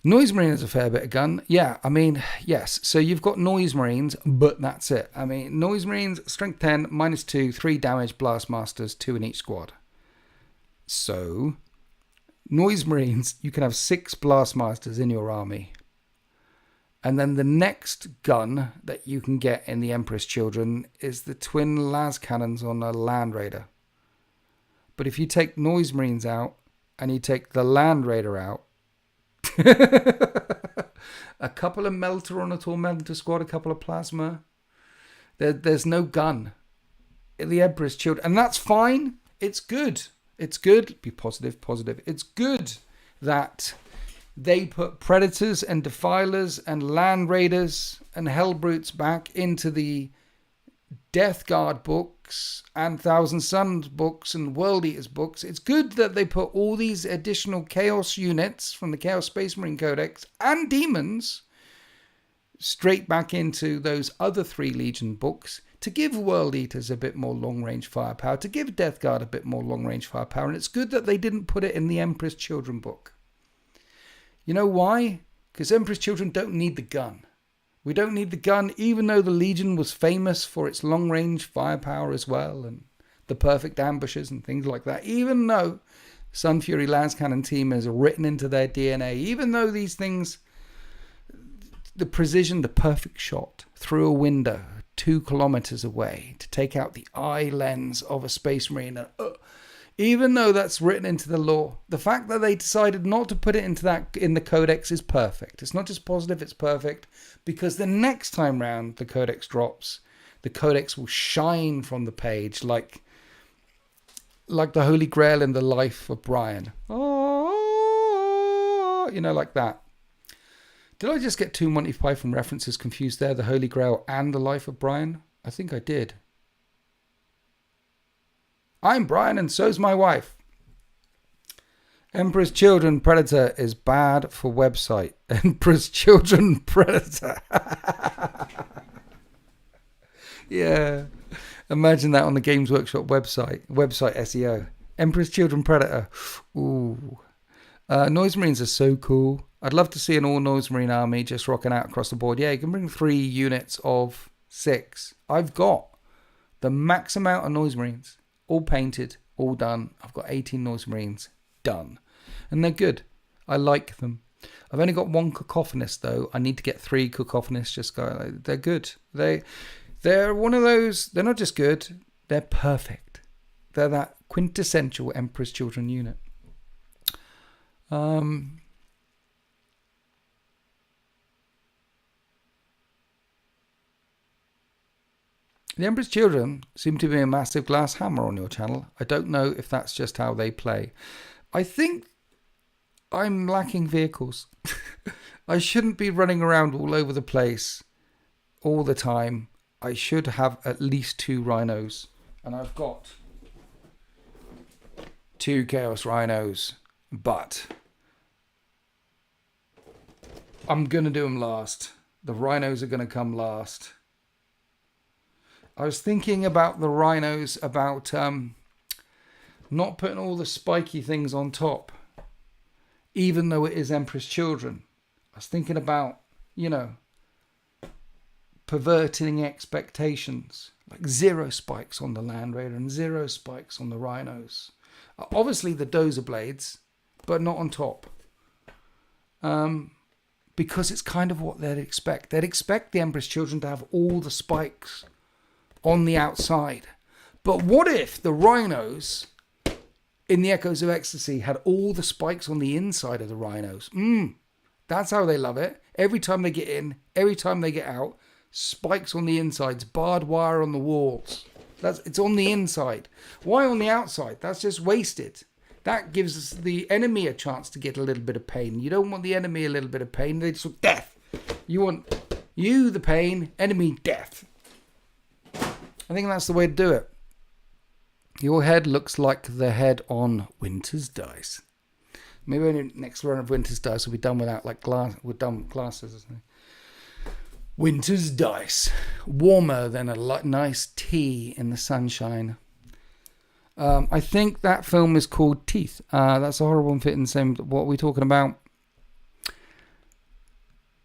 Noise Marine is a fair bit of gun. Yeah, I mean, yes. So you've got Noise Marines, but that's it. I mean, Noise Marines, strength 10, -2, 3 damage, Blast Masters, 2 in each squad. So, Noise Marines, you can have 6 Blast Masters in your army. And then the next gun that you can get in the Emperor's Children is the twin las cannons on a Land Raider. But if you take Noise Marines out and you take the Land Raider out, a couple of Melter on a Tormentor squad, a couple of Plasma, There's no gun. The Emperor's Children. And that's fine. It's good. It's good. Be positive, positive. It's good that they put Predators and Defilers and Land Raiders and Hellbrutes back into the Death Guard books and Thousand Suns books and World Eaters books. It's good that they put all these additional Chaos units from the Chaos Space Marine Codex and Demons straight back into those other 3 Legion books to give World Eaters a bit more long-range firepower, to give Death Guard a bit more long-range firepower. And it's good that they didn't put it in the Emperor's Children book. You know why? Because Emperor's Children don't need the gun. We don't need the gun, even though the Legion was famous for its long-range firepower as well, and the perfect ambushes and things like that. Even though Sun Fury Lance Cannon team is written into their DNA, even though these things, the precision, the perfect shot through a window 2 kilometers away to take out the eye lens of a Space Marine, even though that's written into the lore, the fact that they decided not to put it into that in the Codex is perfect. It's not just positive, it's perfect, because the next time round the Codex drops, the Codex will shine from the page like the Holy Grail in the life of Brian. Oh, like that. Did I just get 2 Monty Python references confused there? The Holy Grail and the life of Brian? I think I did. I'm Brian and so's my wife. Emperor's Children Predator is bad for website. Emperor's Children Predator. Yeah. Imagine that on the Games Workshop website SEO. Emperor's Children Predator. Ooh. Noise Marines are so cool. I'd love to see an all Noise Marine army just rocking out across the board. Yeah, you can bring 3 units of 6. I've got the max amount of Noise Marines. All painted, all done. I've got 18 Noise Marines done. And they're good. I like them. I've only got 1 Cacophonist though. I need to get 3 Cacophonists. They're good. They're one of those, they're not just good, they're perfect. They're that quintessential Emperor's Children unit. The Emperor's Children seem to be a massive glass hammer on your channel. I don't know if that's just how they play. I think I'm lacking vehicles. I shouldn't be running around all over the place all the time. I should have at least 2 rhinos. And I've got 2 Chaos Rhinos. But I'm going to do them last. The rhinos are going to come last. I was thinking about the rhinos, about not putting all the spiky things on top, even though it is Emperor's Children. I was thinking about, perverting expectations, like 0 spikes on the Land Raider and 0 spikes on the rhinos. Obviously the dozer blades, but not on top. Because it's kind of what they'd expect. They'd expect the Emperor's Children to have all the spikes on the outside. But what if the rhinos in the Echoes of Ecstasy had all the spikes on the inside of the rhinos? That's how they love it. Every time they get in, every time they get out, spikes on the insides, barbed wire on the walls. It's on the inside. Why on the outside? That's just wasted. That gives the enemy a chance to get a little bit of pain. You don't want the enemy a little bit of pain. They just want death. You want you the pain, enemy death. I think that's the way to do it. Your head looks like the head on Winter's Dice. Maybe only next run of Winter's Dice will be done without we're done with glasses or something. Winter's Dice. Warmer than a nice tea in the sunshine. I think that film is called Teeth. That's a horrible one fitting the same. What are we talking about?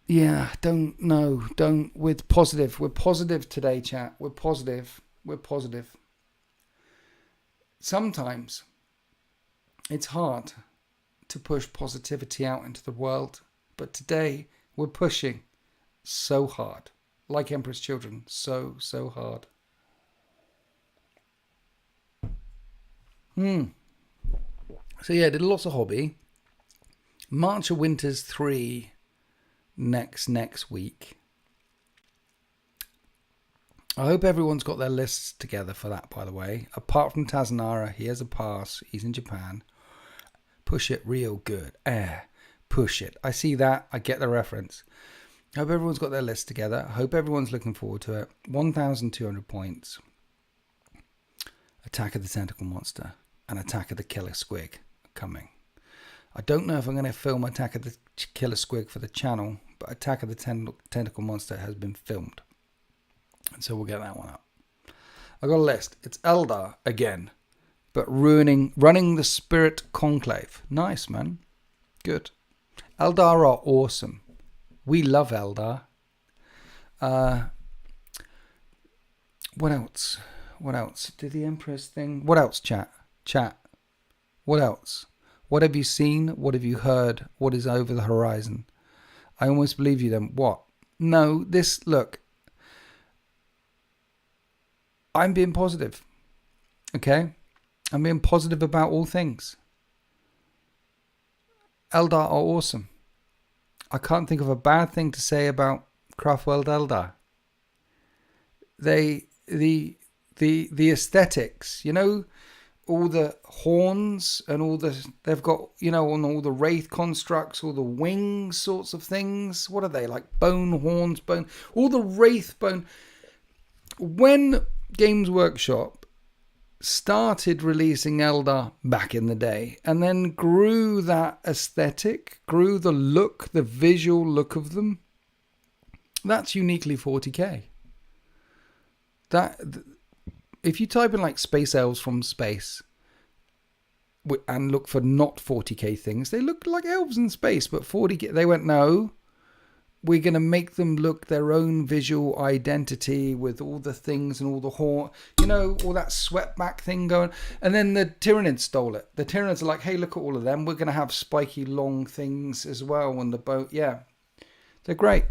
Yeah, don't. We're positive. We're positive today, chat. We're positive. Sometimes it's hard to push positivity out into the world, but today we're pushing so hard, like Emperor's Children, so hard. So yeah, did lots of hobby. March of Winters 3 next week. I hope everyone's got their lists together for that, by the way. Apart from Tazanara, he has a pass. He's in Japan. Push it real good. Push it. I see that. I get the reference. I hope everyone's got their list together. I hope everyone's looking forward to it. 1,200 points. Attack of the Tentacle Monster and Attack of the Killer Squig coming. I don't know if I'm going to film Attack of the Killer Squig for the channel, but Attack of the Tentacle Monster has been filmed. And so we'll get that one up. I've got a list. It's Eldar again, but running the Spirit Conclave. Nice, man. Good. Eldar are awesome. We love Eldar. What else? What else? Did the Empress thing? What else, chat? What else? What have you seen? What have you heard? What is over the horizon? I almost believe you then. What? No, look. I'm being positive. Okay? I'm being positive about all things. Eldar are awesome. I can't think of a bad thing to say about Craftworld Eldar. The aesthetics, all the horns and they've got, on all the wraith constructs, all the wings sorts of things. What are they? Like bone, horns, bone, all the wraith bone. When Games Workshop started releasing Eldar back in the day and then grew that aesthetic, grew the look, the visual look of them, that's uniquely 40k. If you type in like space elves from space and look for not 40k things, they look like elves in space, but 40k, they went, no, we're going to make them look their own visual identity with all the things and all the horn, all that swept back thing going. And then the Tyranids stole it. The Tyranids are like, hey, look at all of them. We're going to have spiky long things as well on the boat. Yeah, they're great.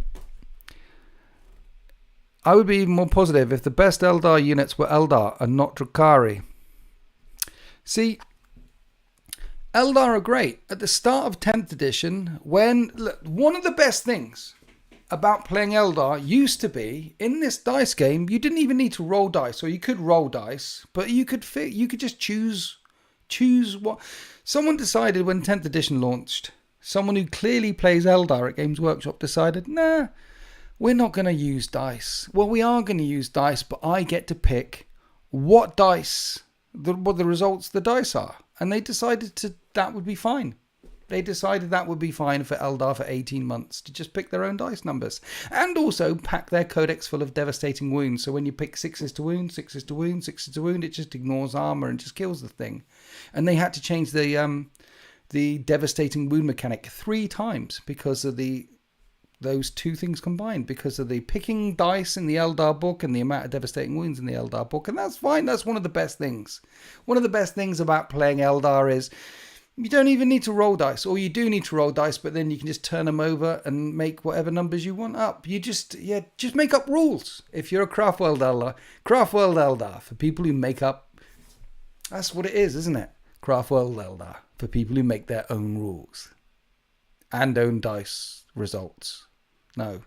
I would be even more positive if the best Eldar units were Eldar and not Drukhari. See, Eldar are great. At the start of 10th edition, one of the best things about playing Eldar used to be, in this dice game, you didn't even need to roll dice, or you could roll dice, but you could just choose what. Someone decided when 10th edition launched, someone who clearly plays Eldar at Games Workshop decided, nah, we're not going to use dice. Well, we are going to use dice, but I get to pick what dice, what the results the dice are. And they decided that would be fine. They decided that would be fine for Eldar for 18 months to just pick their own dice numbers. And also pack their codex full of devastating wounds. So when you pick 6s to wound, 6s to wound, 6s to wound, it just ignores armor and just kills the thing. And they had to change the devastating wound mechanic 3 times because of those two things combined, because of the picking dice in the Eldar book and the amount of devastating wounds in the Eldar book. And that's fine. That's one of the best things. One of the best things about playing Eldar is you don't even need to roll dice, or you do need to roll dice, but then you can just turn them over and make whatever numbers you want up. You just make up rules. If you're a Craftworld Eldar for people who make up, that's what it is, isn't it? Craftworld Eldar for people who make their own rules and own dice results. No.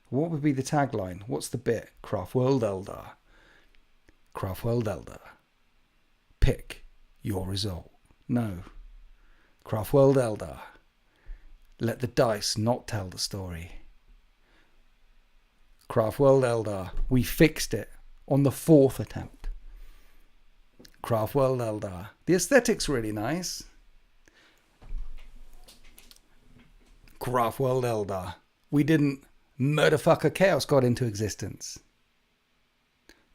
What would be the tagline? What's the bit? Craftworld Eldar. Craftworld Eldar. Pick your result. No. Craftworld Eldar. Let the dice not tell the story. Craftworld Eldar. We fixed it on the 4th attempt. Craftworld Eldar. The aesthetic's really nice. Craftworld Eldar. We didn't murderfucker chaos got into existence.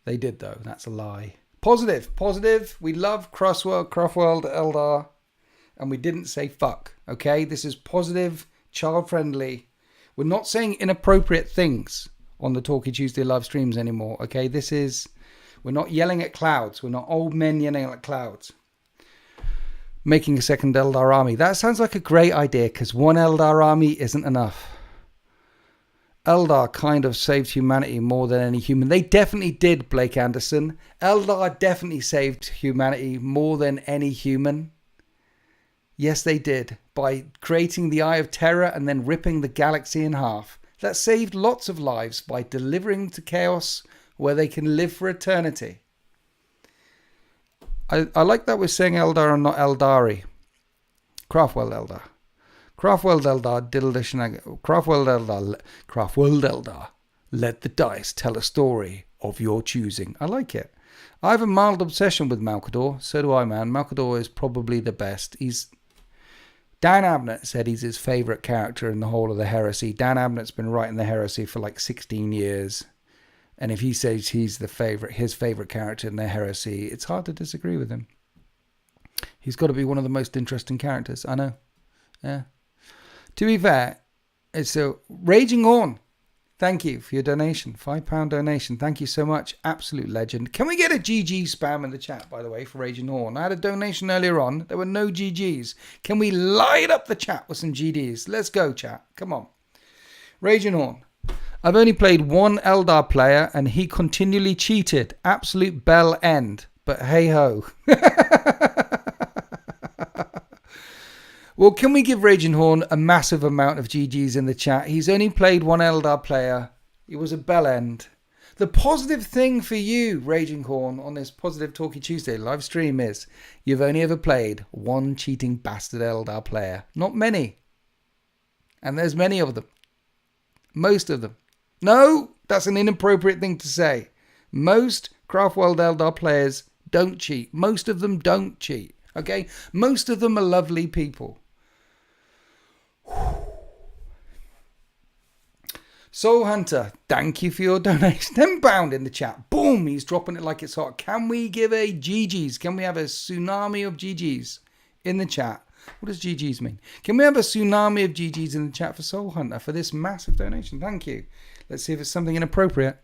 They did though. That's a lie. Positive. We love Craftworld Eldar, and we didn't say fuck. Okay, this is positive, child-friendly. We're not saying inappropriate things on the Talkie Tuesday live streams anymore. Okay, we're not yelling at clouds. We're not old men yelling at clouds. Making a second Eldar army. That sounds like a great idea, because one Eldar army isn't enough. Eldar kind of saved humanity more than any human. They definitely did, Blake Anderson. Eldar definitely saved humanity more than any human. Yes, they did. By creating the Eye of Terror and then ripping the galaxy in half. That saved lots of lives by delivering to chaos where they can live for eternity. I like that we're saying Eldar and not Eldari. Craftworld Eldar. Craftworld Eldar diddle the shenanigans. Craftworld Eldar. Let the dice tell a story of your choosing. I like it. I have a mild obsession with Malcador. So do I, man. Malcador is probably the best. Dan Abnett said he's his favourite character in the whole of the Heresy. Dan Abnett's been writing the Heresy for like 16 years. And if he says he's his favourite character in the Heresy, it's hard to disagree with him. He's got to be one of the most interesting characters. I know. Yeah. To be fair, it's a Raging Horn. Thank you for your donation. £5 donation. Thank you so much. Absolute legend. Can we get a GG spam in the chat, by the way, for Raging Horn? I had a donation earlier on. There were no GGs. Can we light up the chat with some GDs? Let's go, chat. Come on. Raging Horn. I've only played one Eldar player and he continually cheated. Absolute bell end. But hey ho. Well, can we give Raging Horn a massive amount of GGs in the chat? He's only played one Eldar player. He was a bell end. The positive thing for you, Raging Horn, on this Positive Talkie Tuesday live stream is you've only ever played one cheating bastard Eldar player. Not many. And there's many of them. Most of them. No, that's an inappropriate thing to say. Most Craftworld Eldar players don't cheat. Most of them don't cheat. Okay? Most of them are lovely people. Soul Hunter, thank you for your donation. £10 in the chat. Boom, he's dropping it like it's hot. Can we give a GG's? Can we have a tsunami of GG's in the chat? What does GG's mean? Can we have a tsunami of GG's in the chat for Soul Hunter for this massive donation? Thank you. Let's see if it's something inappropriate.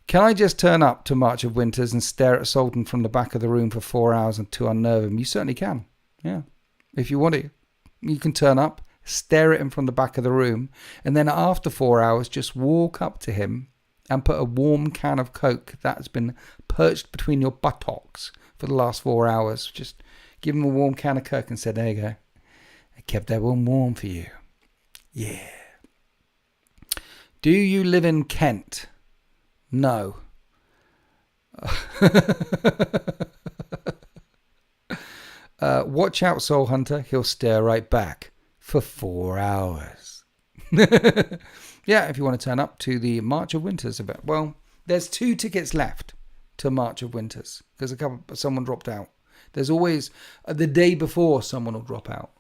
Can I just turn up to March of Winters and stare at Sultan from the back of the room for 4 hours and to unnerve him? You certainly can. Yeah. If you want to, you can turn up, stare at him from the back of the room, and then after 4 hours, just walk up to him and put a warm can of Coke that's been perched between your buttocks for the last 4 hours. Just give him a warm can of Coke and say, there you go. I kept that one warm for you. Yeah. Do you live in Kent? No. Watch out, Soul Hunter. He'll stare right back for 4 hours. Yeah, if you want to turn up to the March of Winters event. Well, there's 2 tickets left to March of Winters because someone dropped out. There's always the day before someone will drop out.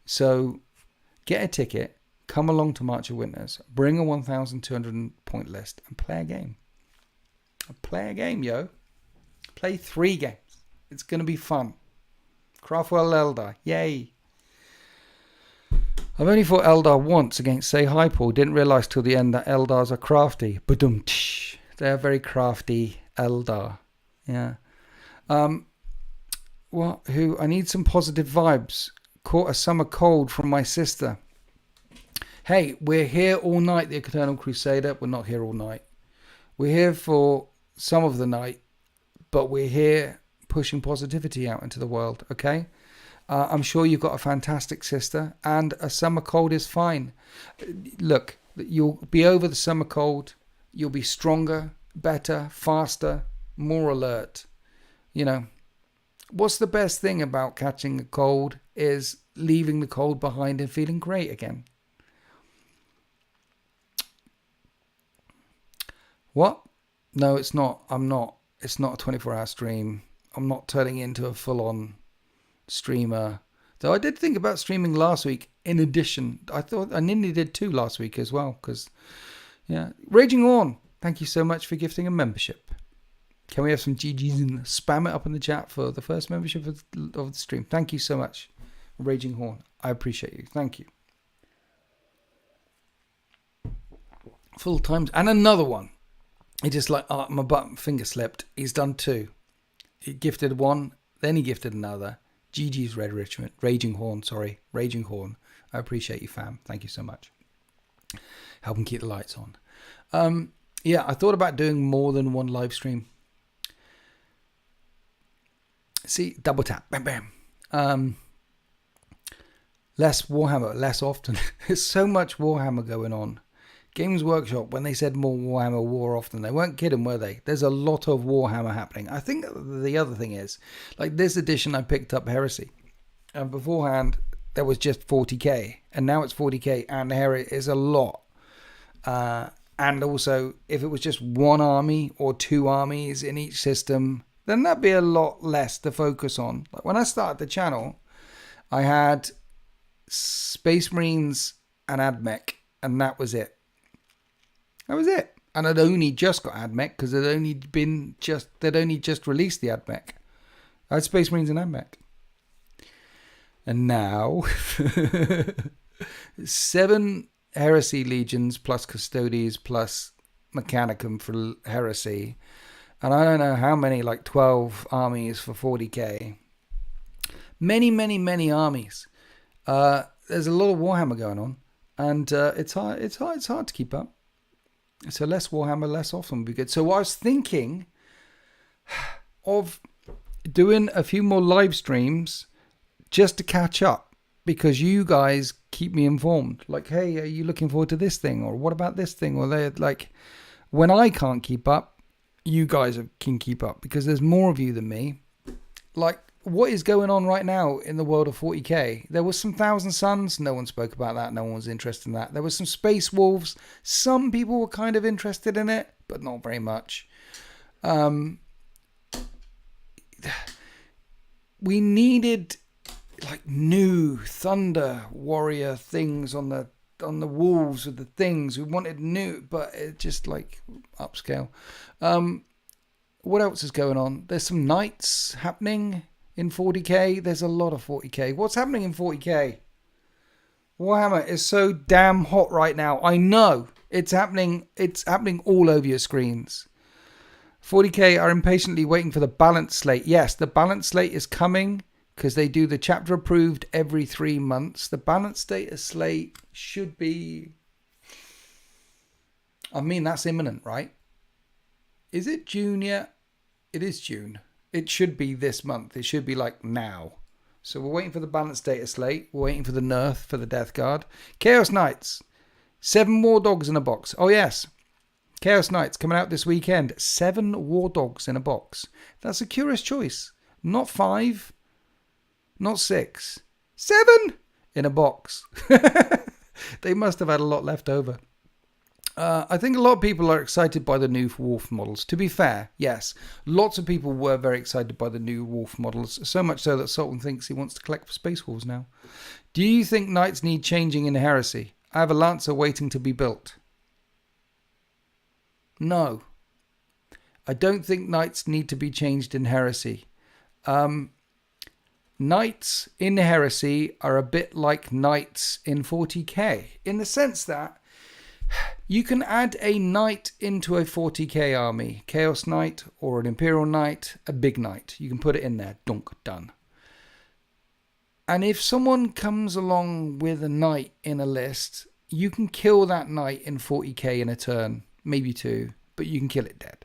So get a ticket, come along to March of Winters, bring a 1,200 point list and play a game. Play a game, yo. Play 3 games. It's going to be fun. Craftworld Eldar. Yay. I've only fought Eldar once against Say Hi Paul. Didn't realise till the end that Eldars are crafty. Badum-tsh. They are very crafty Eldar. Yeah. I need some positive vibes. Caught a summer cold from my sister. Hey, we're here all night, the Eternal Crusader. We're not here all night. We're here for some of the night, but we're here pushing positivity out into the world, okay? I'm sure you've got a fantastic sister, and a summer cold is fine. Look, you'll be over the summer cold. You'll be stronger, better, faster, more alert. You know, what's the best thing about catching a cold is leaving the cold behind and feeling great again. What? No, it's not. I'm not. It's not a 24-hour stream. I'm not turning into a full-on streamer. Though I did think about streaming last week. In addition, I thought I nearly did 2 last week as well. Because, yeah. Raging On, thank you so much for gifting a membership. Can we have some GGs and spam it up in the chat for the first membership of the stream? Thank you so much, Raging Horn. I appreciate you. Thank you. Full times. And another one. He just like, my finger slipped. He's done 2. He gifted 1, then he gifted another. GG's Red Richmond. Raging Horn. I appreciate you, fam. Thank you so much. Help him keep the lights on. Yeah, I thought about doing more than 1 live stream. See, double tap. Bam, bam. Less Warhammer, less often. There's so much Warhammer going on. Games Workshop, when they said more Warhammer War often, they weren't kidding, were they? There's a lot of Warhammer happening. I think the other thing is, like this edition I picked up Heresy. And beforehand, there was just 40k. And now it's 40k, and Heresy is a lot. And also, if it was just one army or two armies in each system, then that'd be a lot less to focus on. Like when I started the channel, I had Space Marines and AdMech, and that was it. That was it. And I'd only just got AdMech because they'd only just released the AdMech. I had Space Marines and AdMech. And now 7 Heresy Legions plus Custodes plus Mechanicum for Heresy. And I don't know how many, like 12 armies for 40k. Many, many, many armies. There's a lot of Warhammer going on. And it's hard to keep up. So less Warhammer, less often would be good. So I was thinking of doing a few more live streams just to catch up, because you guys keep me informed. Like, hey, are you looking forward to this thing? Or what about this thing? Or they're like, when I can't keep up, you guys can keep up because there's more of you than me. Like, what is going on right now in the world of 40k? There was some Thousand Suns. No one spoke about that. No one was interested in that. There was some Space Wolves. Some people were kind of interested in it, but not very much. We needed like new Thunder Warrior things on the walls of the things. We wanted new, but it just like upscale. What else is going on? There's some Knights happening in 40k. There's a lot of 40k. What's happening in 40k? Warhammer is so damn hot right now. I know it's happening. It's happening all over your screens. 40k are impatiently waiting for the balance slate. Yes, the balance slate is coming because they do the chapter approved every 3 months. The balance status slate should be... I mean, that's imminent, right? Is it June yet? It is June. It should be this month. It should be like now. So we're waiting for the balance data slate. We're waiting for the nerf for the Death Guard. Chaos Knights. 7 War Dogs in a box. Oh yes. Chaos Knights coming out this weekend. 7 War Dogs in a box. That's a curious choice. Not 5. Not 6. 7 in a box. They must have had a lot left over. I think a lot of people are excited by the new Wolf models. To be fair, yes. Lots of people were very excited by the new Wolf models. So much so that Sultan thinks he wants to collect for Space Wolves now. Do you think Knights need changing in Heresy? I have a Lancer waiting to be built. No. I don't think Knights need to be changed in Heresy. Knights in Heresy are a bit like Knights in 40k. In the sense that you can add a knight into a 40k army. Chaos Knight or an Imperial Knight, a big knight. You can put it in there. Dunk, done. And if someone comes along with a knight in a list, you can kill that knight in 40k in a turn. Maybe 2, but you can kill it dead.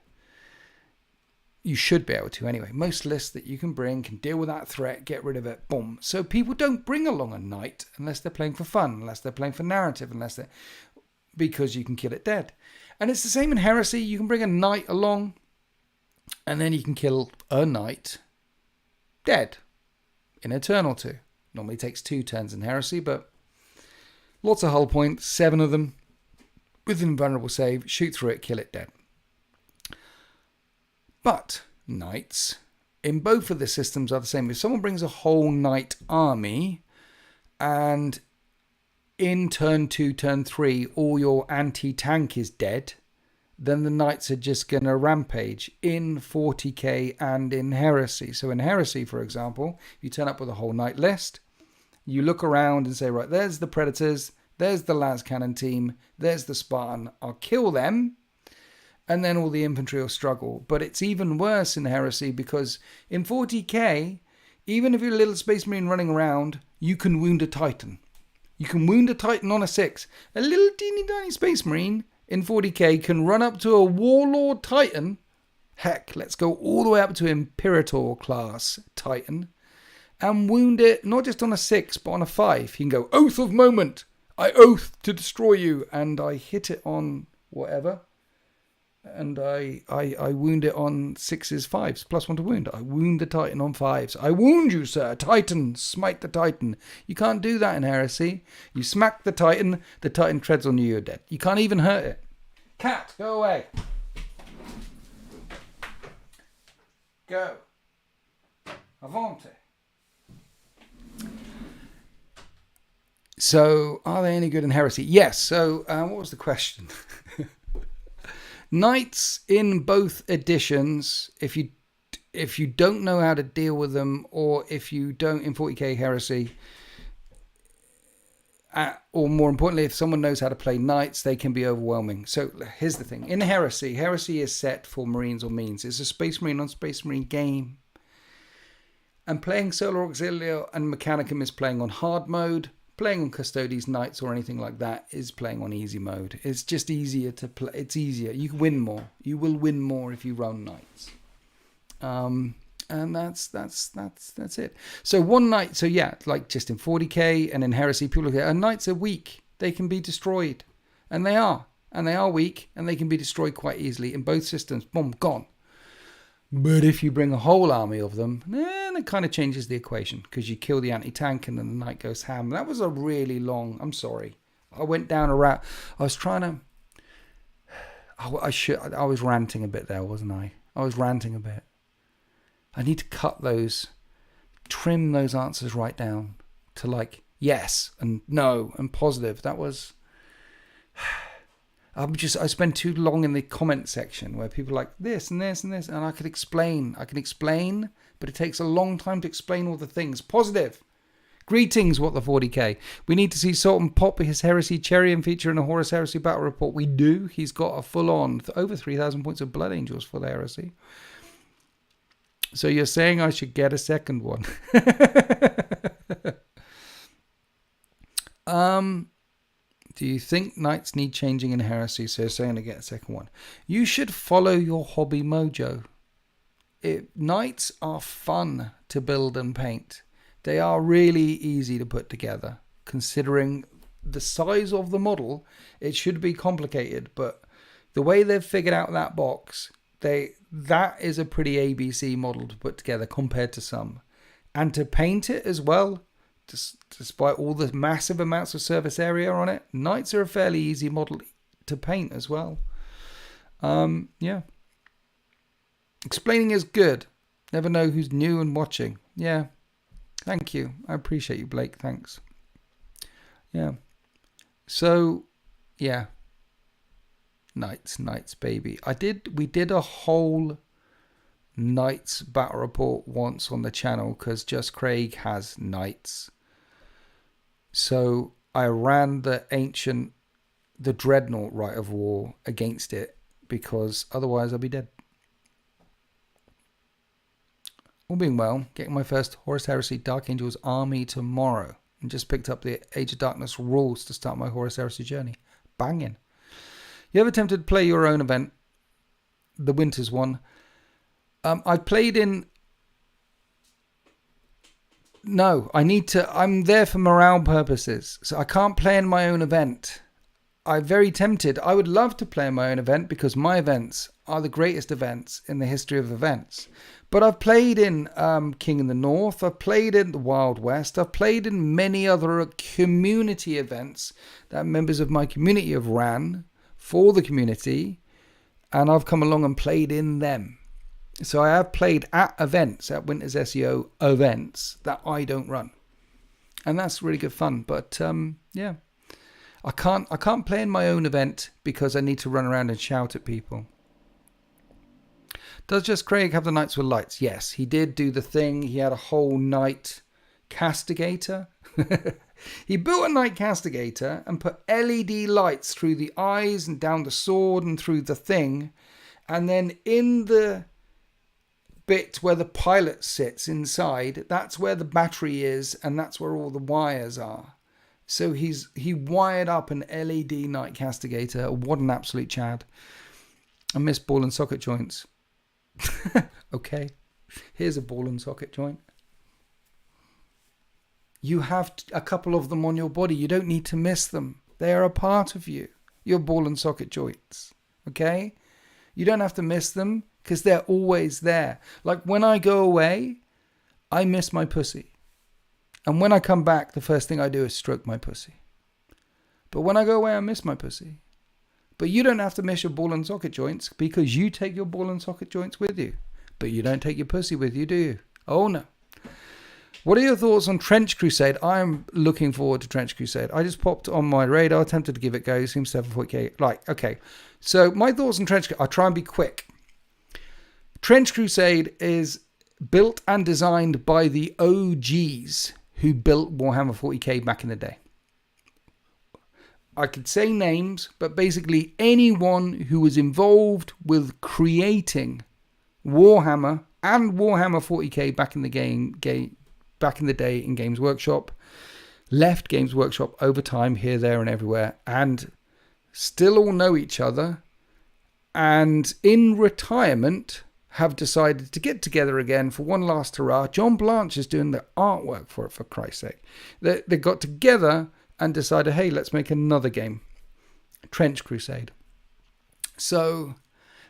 You should be able to anyway. Most lists that you can bring can deal with that threat, get rid of it, boom. So people don't bring along a knight unless they're playing for fun, unless they're playing for narrative, because you can kill it dead. And it's the same in Heresy. You can bring a knight along and then you can kill a knight dead in a turn or 2. Normally takes 2 turns in Heresy, but lots of hull points, 7 of them with invulnerable save, shoot through it, kill it dead. But knights in both of the systems are the same. If someone brings a whole knight army and in turn 2, turn 3, all your anti-tank is dead, then the knights are just going to rampage in 40k and in Heresy. So in Heresy, for example, you turn up with a whole knight list, you look around and say, right, there's the Predators, there's the Lance Cannon team, there's the Spartan, I'll kill them, and then all the infantry will struggle. But it's even worse in Heresy because in 40k, even if you're a little Space Marine running around, you can wound a Titan. You can wound a Titan on a 6. A little teeny tiny Space Marine in 40k can run up to a Warlord Titan. Heck, let's go all the way up to Imperator class Titan. And wound it not just on a 6, but on a 5. You can go, Oath of Moment. I oath to destroy you. And I hit it on whatever. And I wound it on 6s, 5s, +1 to wound. I wound the Titan on 5s. I wound you, sir. Titan, smite the Titan. You can't do that in Heresy. You smack the Titan treads on you, you're dead. You can't even hurt it. Cat, go away. Go. Avante. So, are they any good in Heresy? Yes. So, what was the question? Knights in both editions, if you don't know how to deal with them, or if you don't in 40k Heresy, or more importantly, if someone knows how to play knights, they can be overwhelming. So here's the thing. In Heresy is set for Marines or Means. It's a Space Marine on Space Marine game. And playing Solar Auxiliary and Mechanicum is playing on hard mode. Playing on Custodes, Knights, or anything like that is playing on easy mode. It's just easier to play. It's easier. You win more. You will win more if you run Knights. And that's it. So one Knight. So yeah, like just in 40k and in Heresy, people look at Knights are weak. They can be destroyed, and they are. And they are weak, and they can be destroyed quite easily in both systems. Boom, gone. But if you bring a whole army of them, then it kind of changes the equation, because you kill the anti-tank and then the knight goes ham. That was a really long... I'm sorry. I went down a route. I was trying to... I was ranting a bit there, wasn't I? I was ranting a bit. I need to cut those, trim those answers right down to like yes and no and positive. That was... I spend too long in the comment section where people are like this and this and this, and I can explain, but it takes a long time to explain all the things. Positive. Greetings, What the 40k. We need to see Sultan pop his Heresy cherry and feature in a Horus Heresy battle report. We do. He's got a full-on over 3,000 points of Blood Angels for the Heresy. So you're saying I should get a second one? Do you think Knights need changing in Heresy? So saying to get a second one. You should follow your hobby mojo. Knights are fun to build and paint. They are really easy to put together. Considering the size of the model, it should be complicated. But the way they've figured out that box, that is a pretty ABC model to put together compared to some. And to paint it as well, despite all the massive amounts of surface area on it, Knights are a fairly easy model to paint as well. Yeah. Explaining is good. Never know who's new and watching. Yeah. Thank you. I appreciate you, Blake. Thanks. Yeah. So, yeah. Knights, baby. We did a whole Knights battle report once on the channel because Just Craig has Knights. So I ran the Dreadnought Rite of War against it because otherwise I'll be dead. All being well, getting my first Horus Heresy Dark Angels army tomorrow, and just picked up the Age of Darkness rules to start my Horus Heresy journey. Banging. You ever tempted to play your own event? The Winters one. I played in... No, I'm there for morale purposes, so I can't play in my own event. I'm very tempted. I would love to play in my own event because my events are the greatest events in the history of events. But I've played in King in the North, I've played in the Wild West, I've played in many other community events that members of my community have ran for the community, and I've come along and played in them. So I have played at events, at Winters SEO events that I don't run. And that's really good fun. But yeah, I can't play in my own event because I need to run around and shout at people. Does Just Craig have the Knights with lights? Yes, he did do the thing. He had a whole Knight Castigator. He built a Knight Castigator and put LED lights through the eyes and down the sword and through the thing. And then in the bit where the pilot sits inside, that's where the battery is, and that's where all the wires are. So he wired up an LED Knight Castigator. What an absolute Chad. I miss ball and socket joints. Okay, here's a ball and socket joint. You have a couple of them on your body. You don't need to miss them. They are a part of you, your ball and socket joints. Okay? You don't have to miss them because they're always there. Like when I go away, I miss my pussy. And when I come back, the first thing I do is stroke my pussy. But when I go away, I miss my pussy. But you don't have to miss your ball and socket joints because you take your ball and socket joints with you. But you don't take your pussy with you, do you? Oh, no. What are your thoughts on Trench Crusade? I'm looking forward to Trench Crusade. I just popped on my radar, attempted to give it a go. Seems to have a 40k. Like, okay. So my thoughts on Trench Crusade, I'll try and be quick. Trench Crusade is built and designed by the OGs who built Warhammer 40k back in the day. I could say names, but basically anyone who was involved with creating Warhammer and Warhammer 40k back in the back in the day in Games Workshop, left Games Workshop over time, here, there, and everywhere, and still all know each other, and in retirement have decided to get together again for one last hurrah. John Blanche is doing the artwork for it, for Christ's sake. They got together and decided, hey, let's make another game. Trench Crusade. So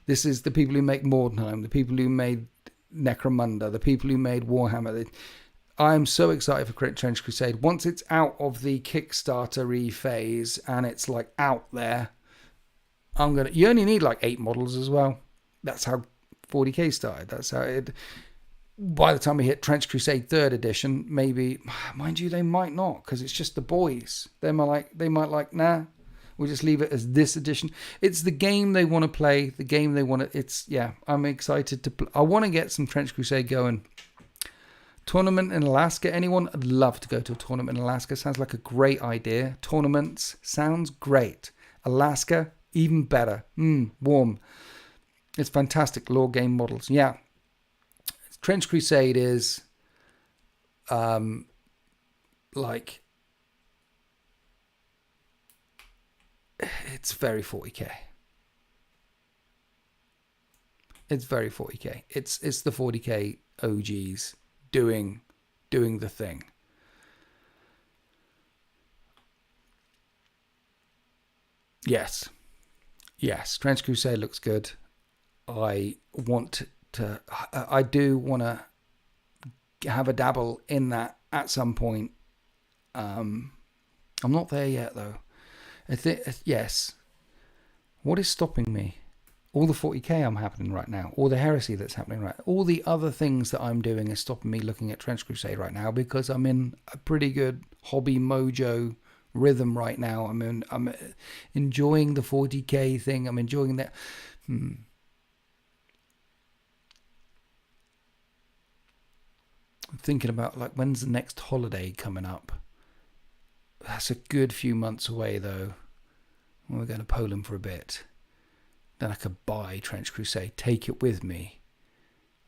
this is the people who make Mordheim, the people who made Necromunda, the people who made Warhammer. I'm so excited for Trench Crusade. Once it's out of the Kickstarter-y phase and it's like out there, you only need like 8 models as well. That's how 40k started. That's how it. By the time we hit Trench Crusade 3rd edition, maybe, mind you, they might not, because it's just the boys. They might like, nah, we'll just leave it as this edition. It's the game they want to play, the game they want to, I'm excited to play. I want to get some Trench Crusade going. Tournament in Alaska, anyone? I'd love to go to a tournament in Alaska. Sounds like a great idea. Tournaments, sounds great. Alaska, even better. Warm. It's fantastic. Lore game models. Yeah. Trench Crusade is like, it's very 40k. It's very 40k. It's the 40k OGs doing the thing. Yes. Trench Crusade looks good. I do want to have a dabble in that at some point. I'm not there yet though. Yes. What is stopping me? All the 40k I'm happening right now, all the Heresy that's happening right now, all the other things that I'm doing is stopping me looking at Trench Crusade right now because I'm in a pretty good hobby mojo rhythm right now. I'm enjoying the 40k thing. I'm enjoying that. I'm thinking about like when's the next holiday coming up. That's a good few months away though. We're going to Poland for a bit. Then I could buy Trench Crusade, take it with me,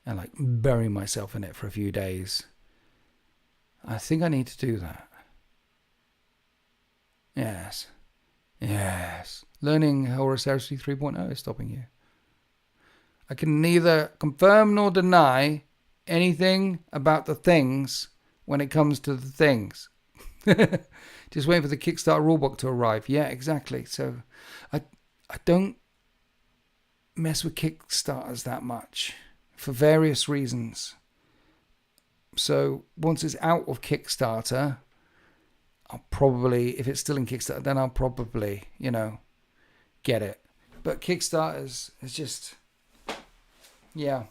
and like bury myself in it for a few days. I think I need to do that. Yes. Learning Horus Heresy 3.0 is stopping you. I can neither confirm nor deny anything about the things when it comes to the things. Just waiting for the Kickstarter rulebook to arrive. Yeah, exactly. So I don't mess with Kickstarters that much for various reasons. So once it's out of Kickstarter, I'll probably, if it's still in Kickstarter, then I'll probably, get it. But Kickstarters is just, yeah.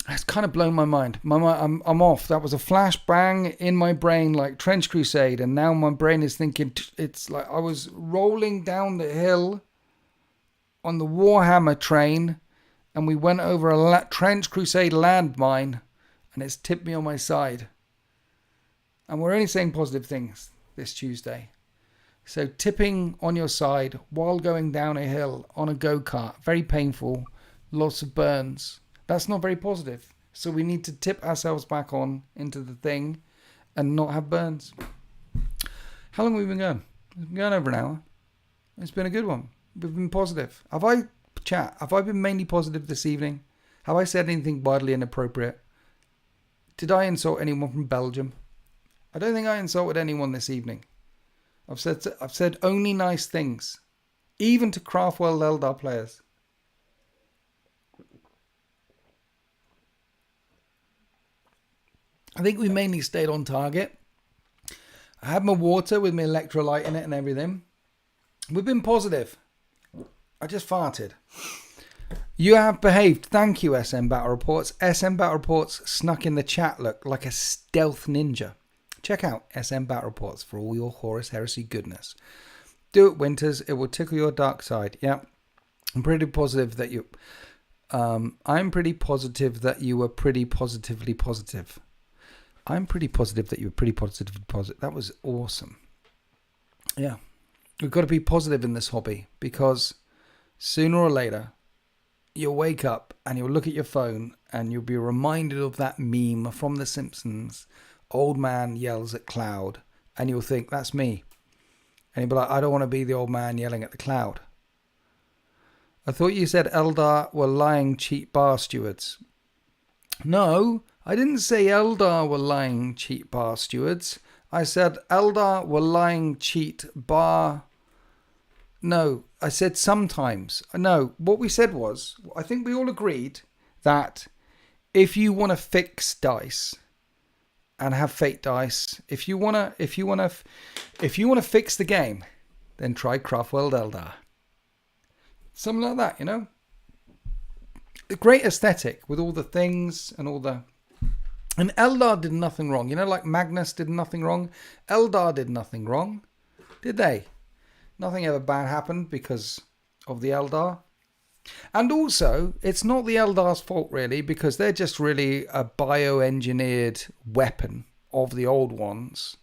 It's kind of blown my mind. I'm off. That was a flashbang in my brain, like Trench Crusade, and now my brain is thinking. It's like I was rolling down the hill on the Warhammer train, and we went over a Trench Crusade landmine, and it's tipped me on my side. And we're only saying positive things this Tuesday. So tipping on your side while going down a hill on a go-kart, very painful, lots of burns. That's not very positive. So we need to tip ourselves back on into the thing and not have burns. How long have we been going? We've been going over an hour. It's been a good one. We've been positive. Have I been mainly positive this evening? Have I said anything wildly inappropriate? Did I insult anyone from Belgium? I don't think I insulted anyone this evening. I've said only nice things, even to Craftworld Eldar players. I think we mainly stayed on target. I had my water with my electrolyte in it and everything. We've been positive. I just farted. You have behaved. Thank you, SM Battle Reports. SM Battle Reports snuck in the chat, look, like a stealth ninja. Check out SM Battle Reports for all your Horus Heresy goodness. Do it, Winters. It will tickle your dark side. Yeah. I'm pretty positive that you... I'm pretty positive that you were pretty positively positive. I'm pretty positive that you were pretty positively positive. That was awesome. Yeah. We've got to be positive in this hobby because sooner or later you'll wake up and you'll look at your phone and you'll be reminded of that meme from The Simpsons. Old man yells at cloud and you'll think, that's me. And you'll be like, I don't want to be the old man yelling at the cloud. I thought you said Eldar were lying cheat bar stewards. No, I didn't say Eldar were lying cheat bar stewards. I said Eldar were lying cheat bar... No, I said sometimes. No, what we said was, I think we all agreed that if you want to fix dice and have fate dice, if you want to fix the game, then try Craftworld Eldar. Something like that, you know? A great aesthetic with all the things and all the... And Eldar did nothing wrong. You know, like Magnus did nothing wrong. Eldar did nothing wrong. Did they? Nothing ever bad happened because of the Eldar. And also, it's not the Eldar's fault, really, because they're just really a bioengineered weapon of the old ones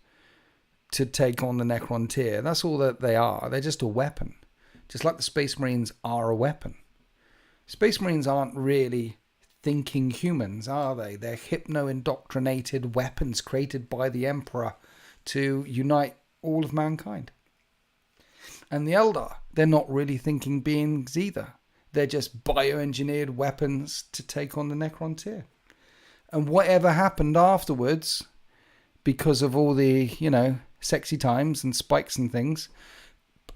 to take on the Necrontyr. That's all that they are. They're just a weapon. Just like the Space Marines are a weapon. Space Marines aren't really thinking humans, are they? They're hypno-indoctrinated weapons created by the Emperor to unite all of mankind. And the Eldar, they're not really thinking beings either. They're just bioengineered weapons to take on the Necrontyr. And whatever happened afterwards, because of all the, you know, sexy times and spikes and things,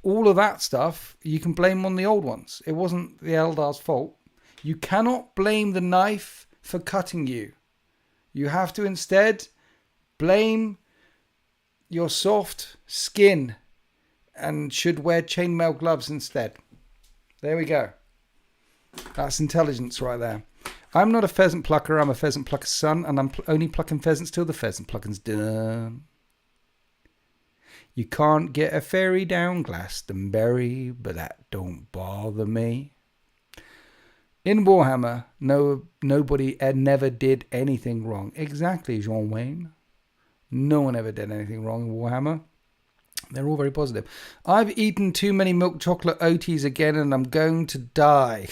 all of that stuff, you can blame on the old ones. It wasn't the Eldar's fault. You cannot blame the knife for cutting you. You have to instead blame your soft skin and should wear chainmail gloves instead. There we go. That's intelligence right there. I'm not a pheasant plucker. I'm a pheasant plucker's son, and I'm only plucking pheasants till the pheasant plucking's done. You can't get a ferry down Glastonbury, but that don't bother me. In Warhammer, nobody never did anything wrong. Exactly, Jean Wayne. No one ever did anything wrong in Warhammer. They're all very positive. I've eaten too many milk chocolate Oaties again and I'm going to die.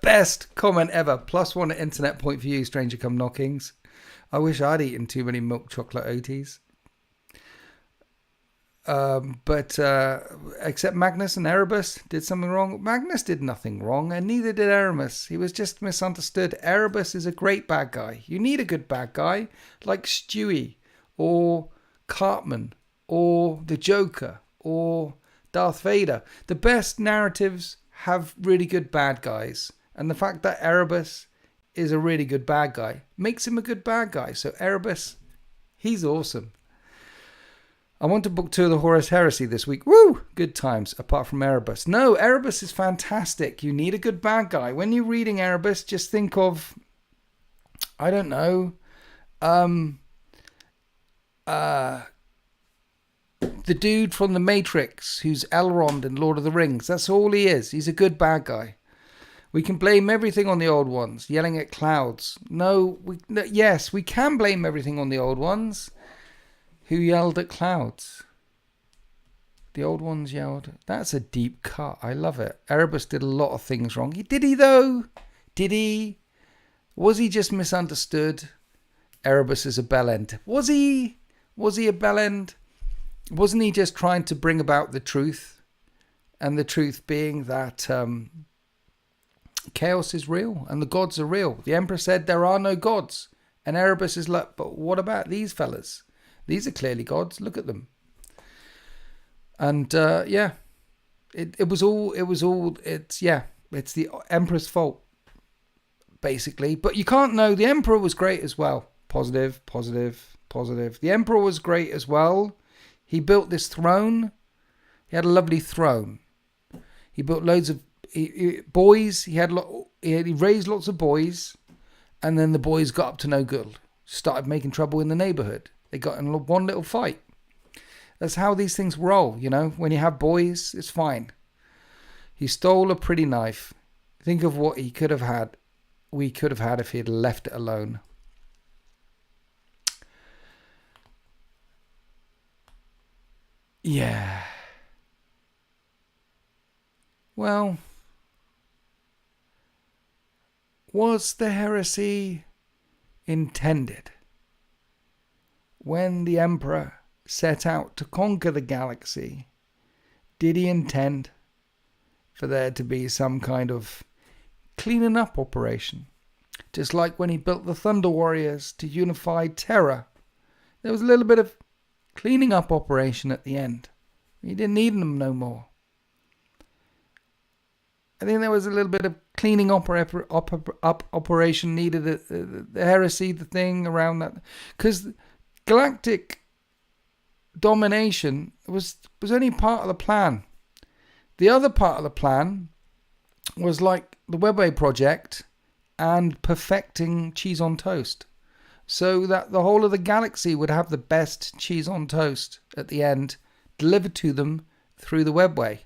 Best comment ever. +1 at internet point for you, stranger come knockings. I wish I'd eaten too many milk chocolate Oaties. But except Magnus and Erebus did something wrong. Magnus did nothing wrong, and neither did Aramis. He was just misunderstood. Erebus is a great bad guy. You need a good bad guy like Stewie or Cartman or the Joker or Darth Vader. The best narratives have really good bad guys, and the fact that Erebus is a really good bad guy makes him a good bad guy. So Erebus, he's awesome. I want to book 2 of the Horus Heresy this week. Woo! Good times, apart from Erebus. No, Erebus is fantastic. You need a good bad guy. When you're reading Erebus, just think of, I don't know, the dude from The Matrix who's Elrond in Lord of the Rings. That's all he is. He's a good bad guy. We can blame everything on the old ones, yelling at clouds. Yes, we can blame everything on the old ones. Who yelled at clouds? The old ones yelled. That's a deep cut. I love it. Erebus did a lot of things wrong. Did he though? Did he? Was he just misunderstood? Erebus is a bellend. Was he? Was he a bellend? Wasn't he just trying to bring about the truth? And the truth being that chaos is real and the gods are real. The Emperor said there are no gods. And Erebus is like, but what about these fellas? These are clearly gods. Look at them. And it's the Emperor's fault, basically. But you can't know. The Emperor was great as well. Positive, positive, positive. The Emperor was great as well. He built this throne. He had a lovely throne. He built loads of boys. He raised lots of boys. And then the boys got up to no good. Started making trouble in the neighborhood. They got in one little fight. That's how these things roll, you know. When you have boys, it's fine. He stole a pretty knife. Think of what he could have had. We could have had if he had left it alone. Yeah. Well, was the heresy intended when the Emperor set out to conquer the galaxy? Did he intend for there to be some kind of cleaning up operation? Just like when he built the Thunder Warriors to unify Terra, there was a little bit of cleaning up operation at the end. He didn't need them no more. I think there was a little bit of cleaning up operation needed. The heresy, the thing around that, because galactic domination was only part of the plan. The other part of the plan was like the Webway project and perfecting cheese on toast, so that the whole of the galaxy would have the best cheese on toast at the end, delivered to them through the Webway.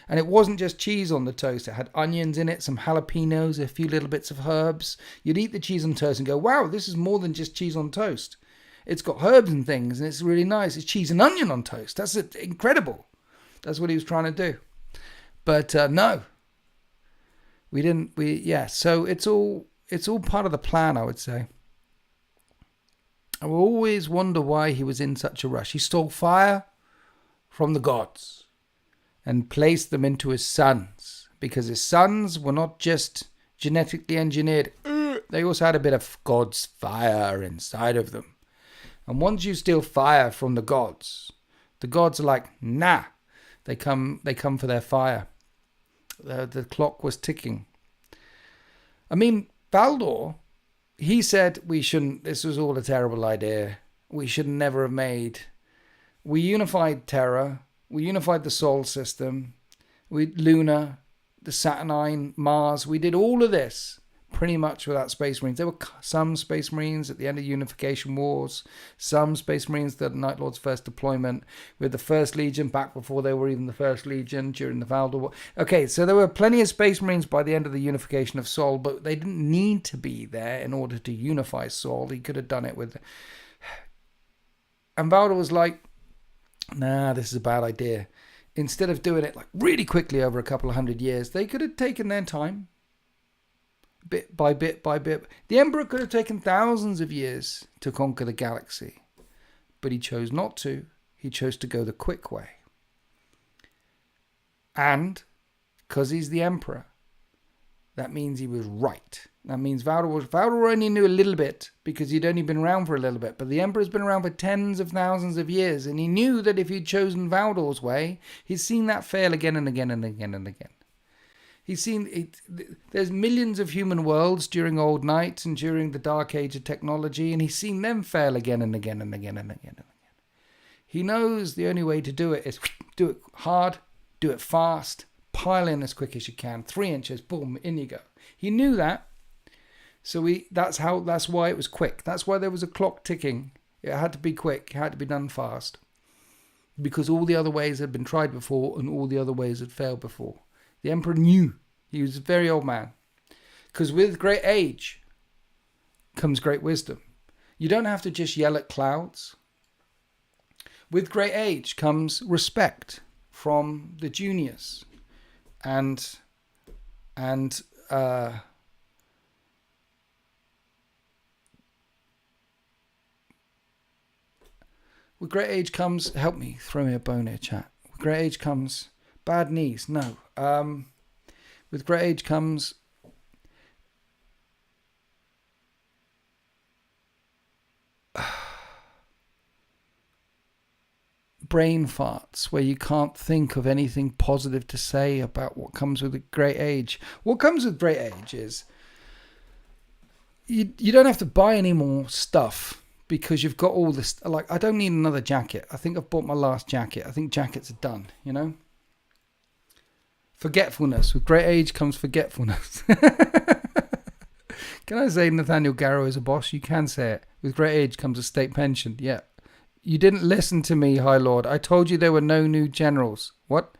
And it wasn't just cheese on the toast. It had onions in it, some jalapenos, a few little bits of herbs. You'd eat the cheese on toast and go, wow, this is more than just cheese on toast. It's got herbs and things, and it's really nice. It's cheese and onion on toast. That's incredible. That's what he was trying to do. But no, we didn't. So it's all part of the plan, I would say. I will always wonder why he was in such a rush. He stole fire from the gods and placed them into his sons, because his sons were not just genetically engineered. They also had a bit of God's fire inside of them. And once you steal fire from the gods are like, nah. They come for their fire. The clock was ticking. I mean, Valdor, he said this was all a terrible idea. We should never have made. We unified Terra. We unified the Sol system. Luna, the Saturnine, Mars. We did all of this pretty much without Space Marines. There were some Space Marines at the end of Unification Wars. Some Space Marines at Night Lord's first deployment. With the First Legion back before they were even the First Legion during the Valdor War. Okay, so there were plenty of Space Marines by the end of the unification of Sol, but they didn't need to be there in order to unify Sol. He could have done it with. And Valdor was like, nah, this is a bad idea. Instead of doing it like really quickly over a couple of 100 years, they could have taken their time. Bit by bit by bit. The Emperor could have taken thousands of years to conquer the galaxy. But he chose not to. He chose to go the quick way. And because he's the Emperor, that means he was right. That means Valdor only knew a little bit because he'd only been around for a little bit. But the Emperor's been around for tens of thousands of years. And he knew that if he'd chosen Valdor's way, he'd seen that fail again and again and again and again. He's seen it. There's millions of human worlds during Old Night and during the Dark Age of technology, and he's seen them fail again and again and again and again and again. He knows the only way to do it is do it hard, do it fast, pile in as quick as you can. 3 inches, boom, in you go. He knew that, so that's why it was quick. That's why there was a clock ticking. It had to be quick. It had to be done fast, because all the other ways had been tried before, and all the other ways had failed before. The Emperor knew. He was a very old man. Because with great age comes great wisdom. You don't have to just yell at clouds. With great age comes respect from the juniors. And with great age comes, help me, throw me a bone here, chat. With great age comes bad knees. No. With great age comes brain farts where you can't think of anything positive to say about what comes with a great age. What comes with great age is you don't have to buy any more stuff because you've got all this. Like, I don't need another jacket. I think I've bought my last jacket. I think jackets are done, you know? Forgetfulness. With great age comes forgetfulness. Can I say Nathaniel Garrow is a boss? You can say it. With great age comes a state pension. Yeah. You didn't listen to me, High Lord. I told you there were no new generals. What?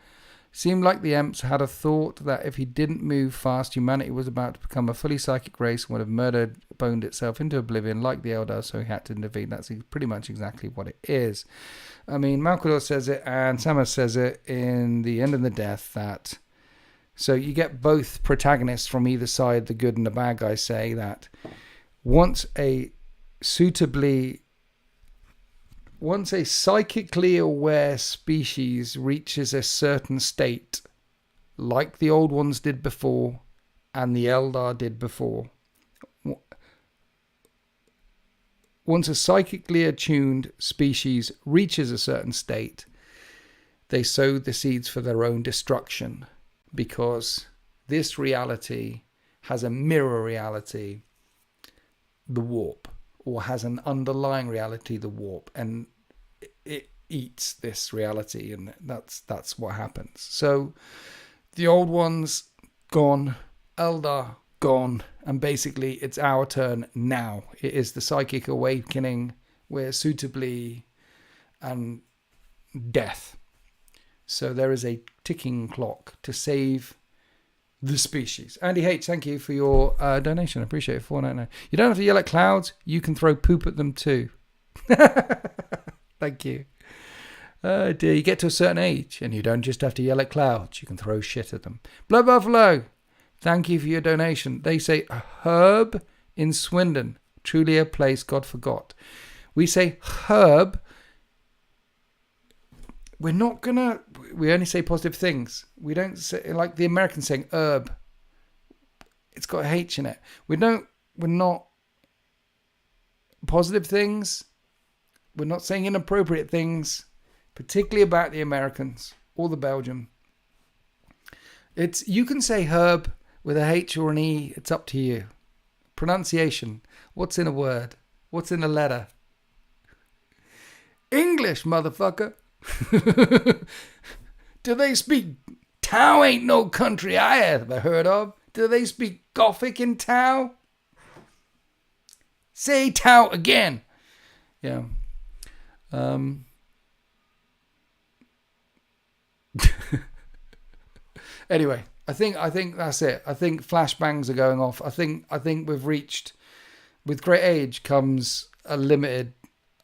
Seemed like the Emps had a thought that if he didn't move fast, humanity was about to become a fully psychic race and would have boned itself into oblivion like the Eldar, so he had to intervene. That's pretty much exactly what it is. I mean, Malkador says it and Samus says it in The End of the Death that... So you get both protagonists from either side, the good and the bad guys, say that once a psychically aware species reaches a certain state, like the old ones did before and the Eldar did before, once a psychically attuned species reaches a certain state, they sow the seeds for their own destruction, because this reality has a mirror reality, the warp, or has an underlying reality, the warp, and it eats this reality, and that's what happens. So the old ones gone, Eldar gone, and basically it's our turn now. It is the psychic awakening, where suitably and death. So there is a ticking clock to save the species. Andy H, thank you for your donation. I appreciate it. $4.99. You don't have to yell at clouds. You can throw poop at them too. Thank you. Oh dear, you get to a certain age and you don't just have to yell at clouds. You can throw shit at them. Blood Buffalo, thank you for your donation. They say Herb in Swindon. Truly a place God forgot. We say Herb. We only say positive things. We don't say, like the Americans saying herb. It's got a H in it. We're not positive things. We're not saying inappropriate things, particularly about the Americans or the Belgium. You can say herb with a H or an E. It's up to you. Pronunciation. What's in a word? What's in a letter? English, motherfucker. Do they speak Tau? Ain't no country I ever heard of. Do they speak Gothic in Tau? Say Tau again. Yeah. Anyway, I think that's it. I think flashbangs are going off. I think we've reached, with great age comes a limited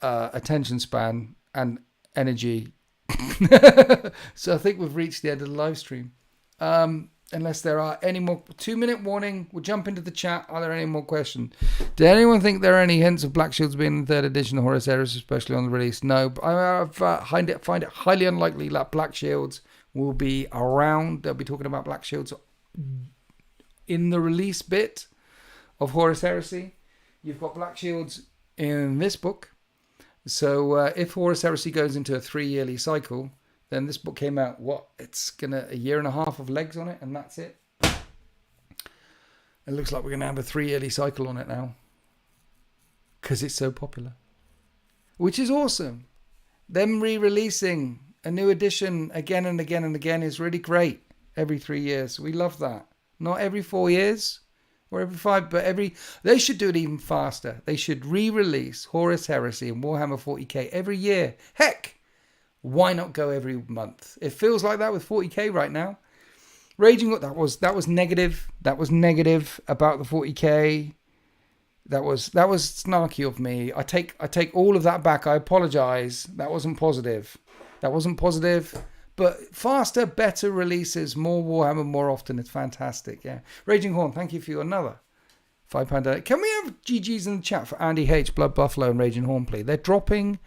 attention span and energy. So I think we've reached the end of the live stream. Unless there are any more, 2-minute warning, we'll jump into the chat. Are there any more questions? Did anyone think there are any hints of Black Shields being in the 3rd edition of Horus Heresy, especially on the release? No, but I find it highly unlikely that Black Shields will be around. They'll be talking about Black Shields in the release bit of Horus Heresy. You've got Black Shields in this book. So if Horus Heresy goes into a 3-yearly cycle, then this book came out, it's gonna a year and a half of legs on it, and that's it. It looks like we're gonna have a 3-yearly cycle on it now, because it's so popular, which is awesome. Them re-releasing a new edition again and again and again is really great. Every 3 years, we love that. Not every 4 years or every 5, but they should do it even faster. They should re-release Horus Heresy and Warhammer 40k every year. Heck, why not go every month? It feels like that with 40k right now. Raging, that was negative. That was negative about the 40k. That was snarky of me. I take all of that back. I apologize. That wasn't positive. But faster, better releases, more Warhammer, more often. It's fantastic. Yeah. Raging Horn, thank you for another £5 donate. Can we have GGs in the chat for Andy H, Blood Buffalo, and Raging Horn, please? They're dropping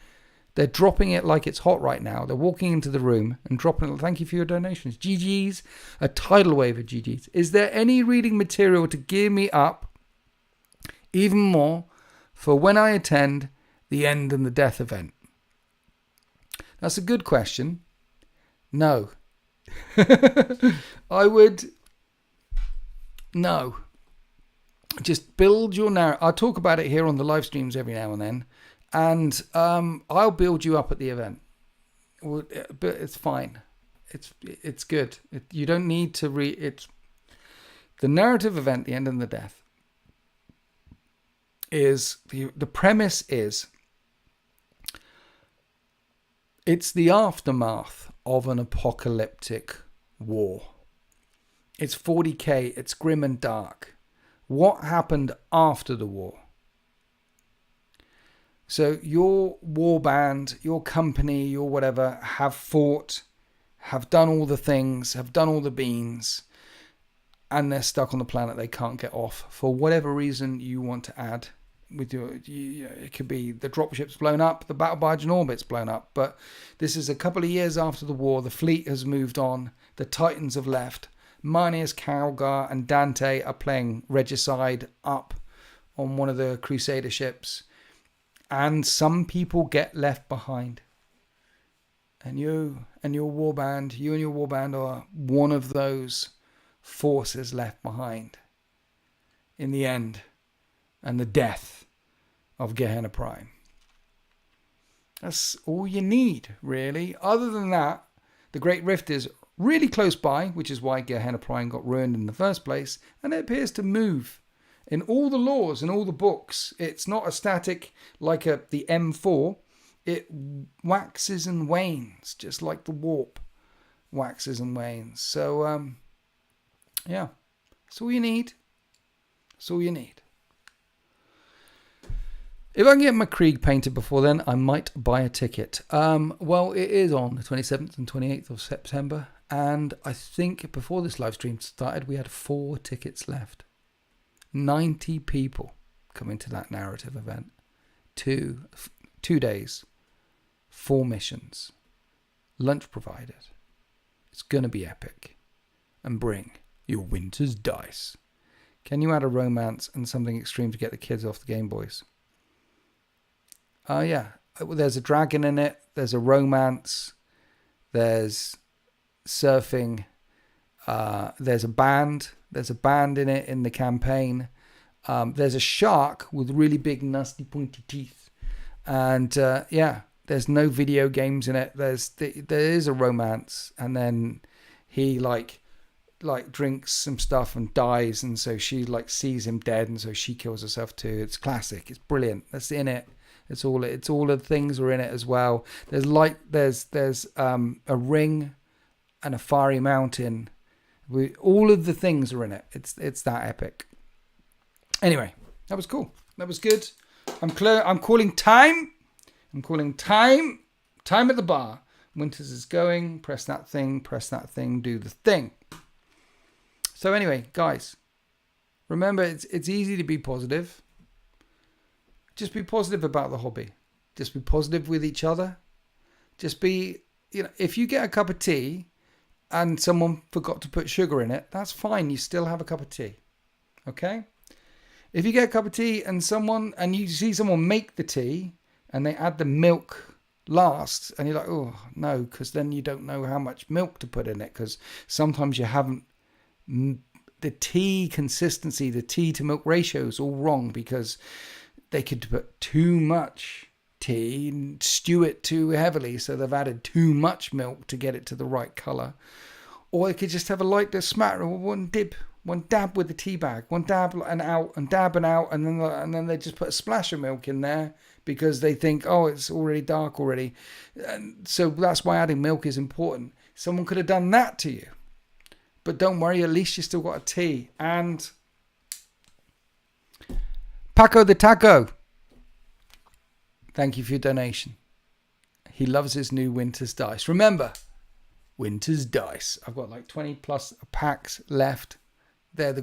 it like it's hot right now. They're walking into the room and dropping it. Thank you for your donations. GGs, a tidal wave of GGs. Is there any reading material to gear me up even more for when I attend the End and the Death event? That's a good question. No. I would... No. Just build your narrative. I'll talk about it here on the live streams every now and then. And I'll build you up at the event. But it's fine. It's good. You don't need to it's the narrative event, The End and the Death, is the premise is it's the aftermath of an apocalyptic war. It's 40k, it's grim and dark. What happened after the war? So your war band, your company, your whatever, have fought, have done all the things, have done all the beans, and they're stuck on the planet. They can't get off for whatever reason you want to add. With it could be the dropship's blown up, the battle barge in orbit's blown up. But this is a couple of years after the war. The fleet has moved on. The Titans have left. Marneus, Calgar, and Dante are playing regicide up on one of the Crusader ships. And some people get left behind. And you and your warband are one of those forces left behind in the end and the death of Gehenna Prime. That's all you need, really. Other than that, the Great Rift is really close by, which is why Gehenna Prime got ruined in the first place, and it appears to move. In all the laws and all the books, it's not a static like the M4. It waxes and wanes, just like the warp waxes and wanes. So, yeah, that's all you need. That's all you need. If I can get my Krieg painted before then, I might buy a ticket. Well, it is on the 27th and 28th of September. And I think before this live stream started, we had 4 tickets left. 90 people coming to that narrative event. 2 days, 4 missions, lunch provided. It's going to be epic. And bring your winter's dice. Can you add a romance and something extreme to get the kids off the Game Boys? Yeah. There's a dragon in it. There's a romance. There's surfing. There's a band. There's a band in it in the campaign. There's a shark with really big, nasty, pointy teeth. And yeah, there's no video games in it. There is a romance, and then he like drinks some stuff and dies, and so she sees him dead, and so she kills herself too. It's classic. It's brilliant. That's in it. It's all the things are in it as well. There's a ring and a fiery mountain. All of the things are in it. It's that epic. Anyway, that was cool. That was good. I'm calling time. I'm calling time. Time at the bar. Winters is going. Press that thing. Do the thing. So anyway, guys, remember it's easy to be positive. Just be positive about the hobby. Just be positive with each other. Just be, if you get a cup of tea and someone forgot to put sugar in it, that's fine. You still have a cup of tea. Okay? If you get a cup of tea and you see someone make the tea and they add the milk last, and you're like, oh, no, because then you don't know how much milk to put in it, because sometimes you haven't, the tea consistency, the tea to milk ratio is all wrong, because they could put too much tea and stew it too heavily, so they've added too much milk to get it to the right colour. Or they could just have a light smatter, one dab with the tea bag, one dab and out, and dab and out, and then they just put a splash of milk in there because they think, oh, it's already dark already. And so that's why adding milk is important. Someone could have done that to you. But don't worry, at least you still got a tea. And Paco the Taco, thank you for your donation. He loves his new Winter's Dice. Remember, Winter's Dice. I've got 20 plus packs left. They're the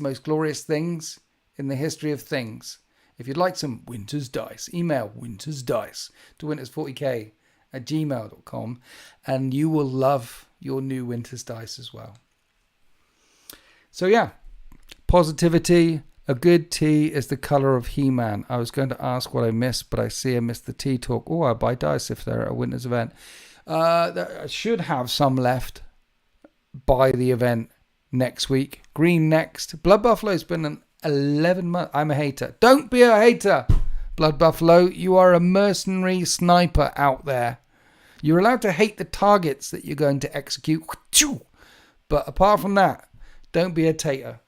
most glorious things in the history of things. If you'd like some Winter's Dice, email wintersdice to winters40k@gmail.com, and you will love your new Winter's Dice as well. So yeah, positivity, A good tea is the colour of He-Man. I was going to ask what I missed, but I see I missed the tea talk. Oh, I'll buy dice if they're at a winner's event. I should have some left by the event next week. Green next. Blood Buffalo's been an 11 month. I'm a hater. Don't be a hater, Blood Buffalo. You are a mercenary sniper out there. You're allowed to hate the targets that you're going to execute. But apart from that, don't be a tater.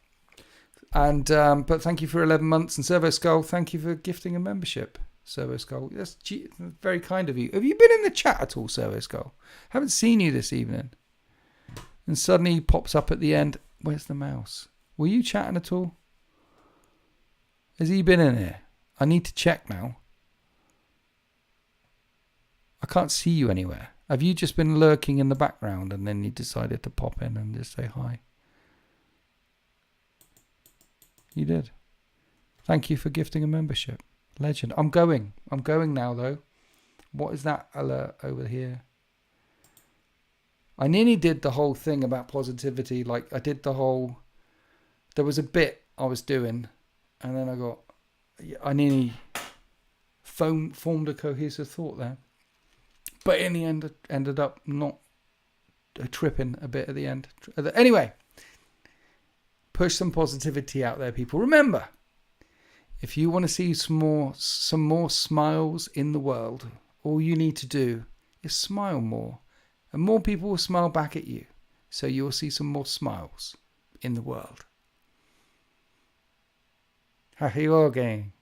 And but thank you for 11 months. And Servo Skull, thank you for gifting a membership. Servo Skull, that's very kind of you. Have you been in the chat at all, Servo Skull? Haven't seen you this evening. And suddenly he pops up at the end. Where's the mouse? Were you chatting at all? Has he been in here? I need to check now. I can't see you anywhere. Have you just been lurking in the background and then you decided to pop in and just say hi? You did. Thank you for gifting a membership. Legend. I'm going now, though. What is that alert over here? I nearly did the whole thing about positivity. Like, I did the whole... There was a bit I was doing, and then I nearly formed a cohesive thought there. But in the end, I ended up not tripping a bit at the end. Anyway... Push some positivity out there, people. Remember, if you want to see some more smiles in the world, all you need to do is smile more. And more people will smile back at you. So you'll see some more smiles in the world. Happy war game.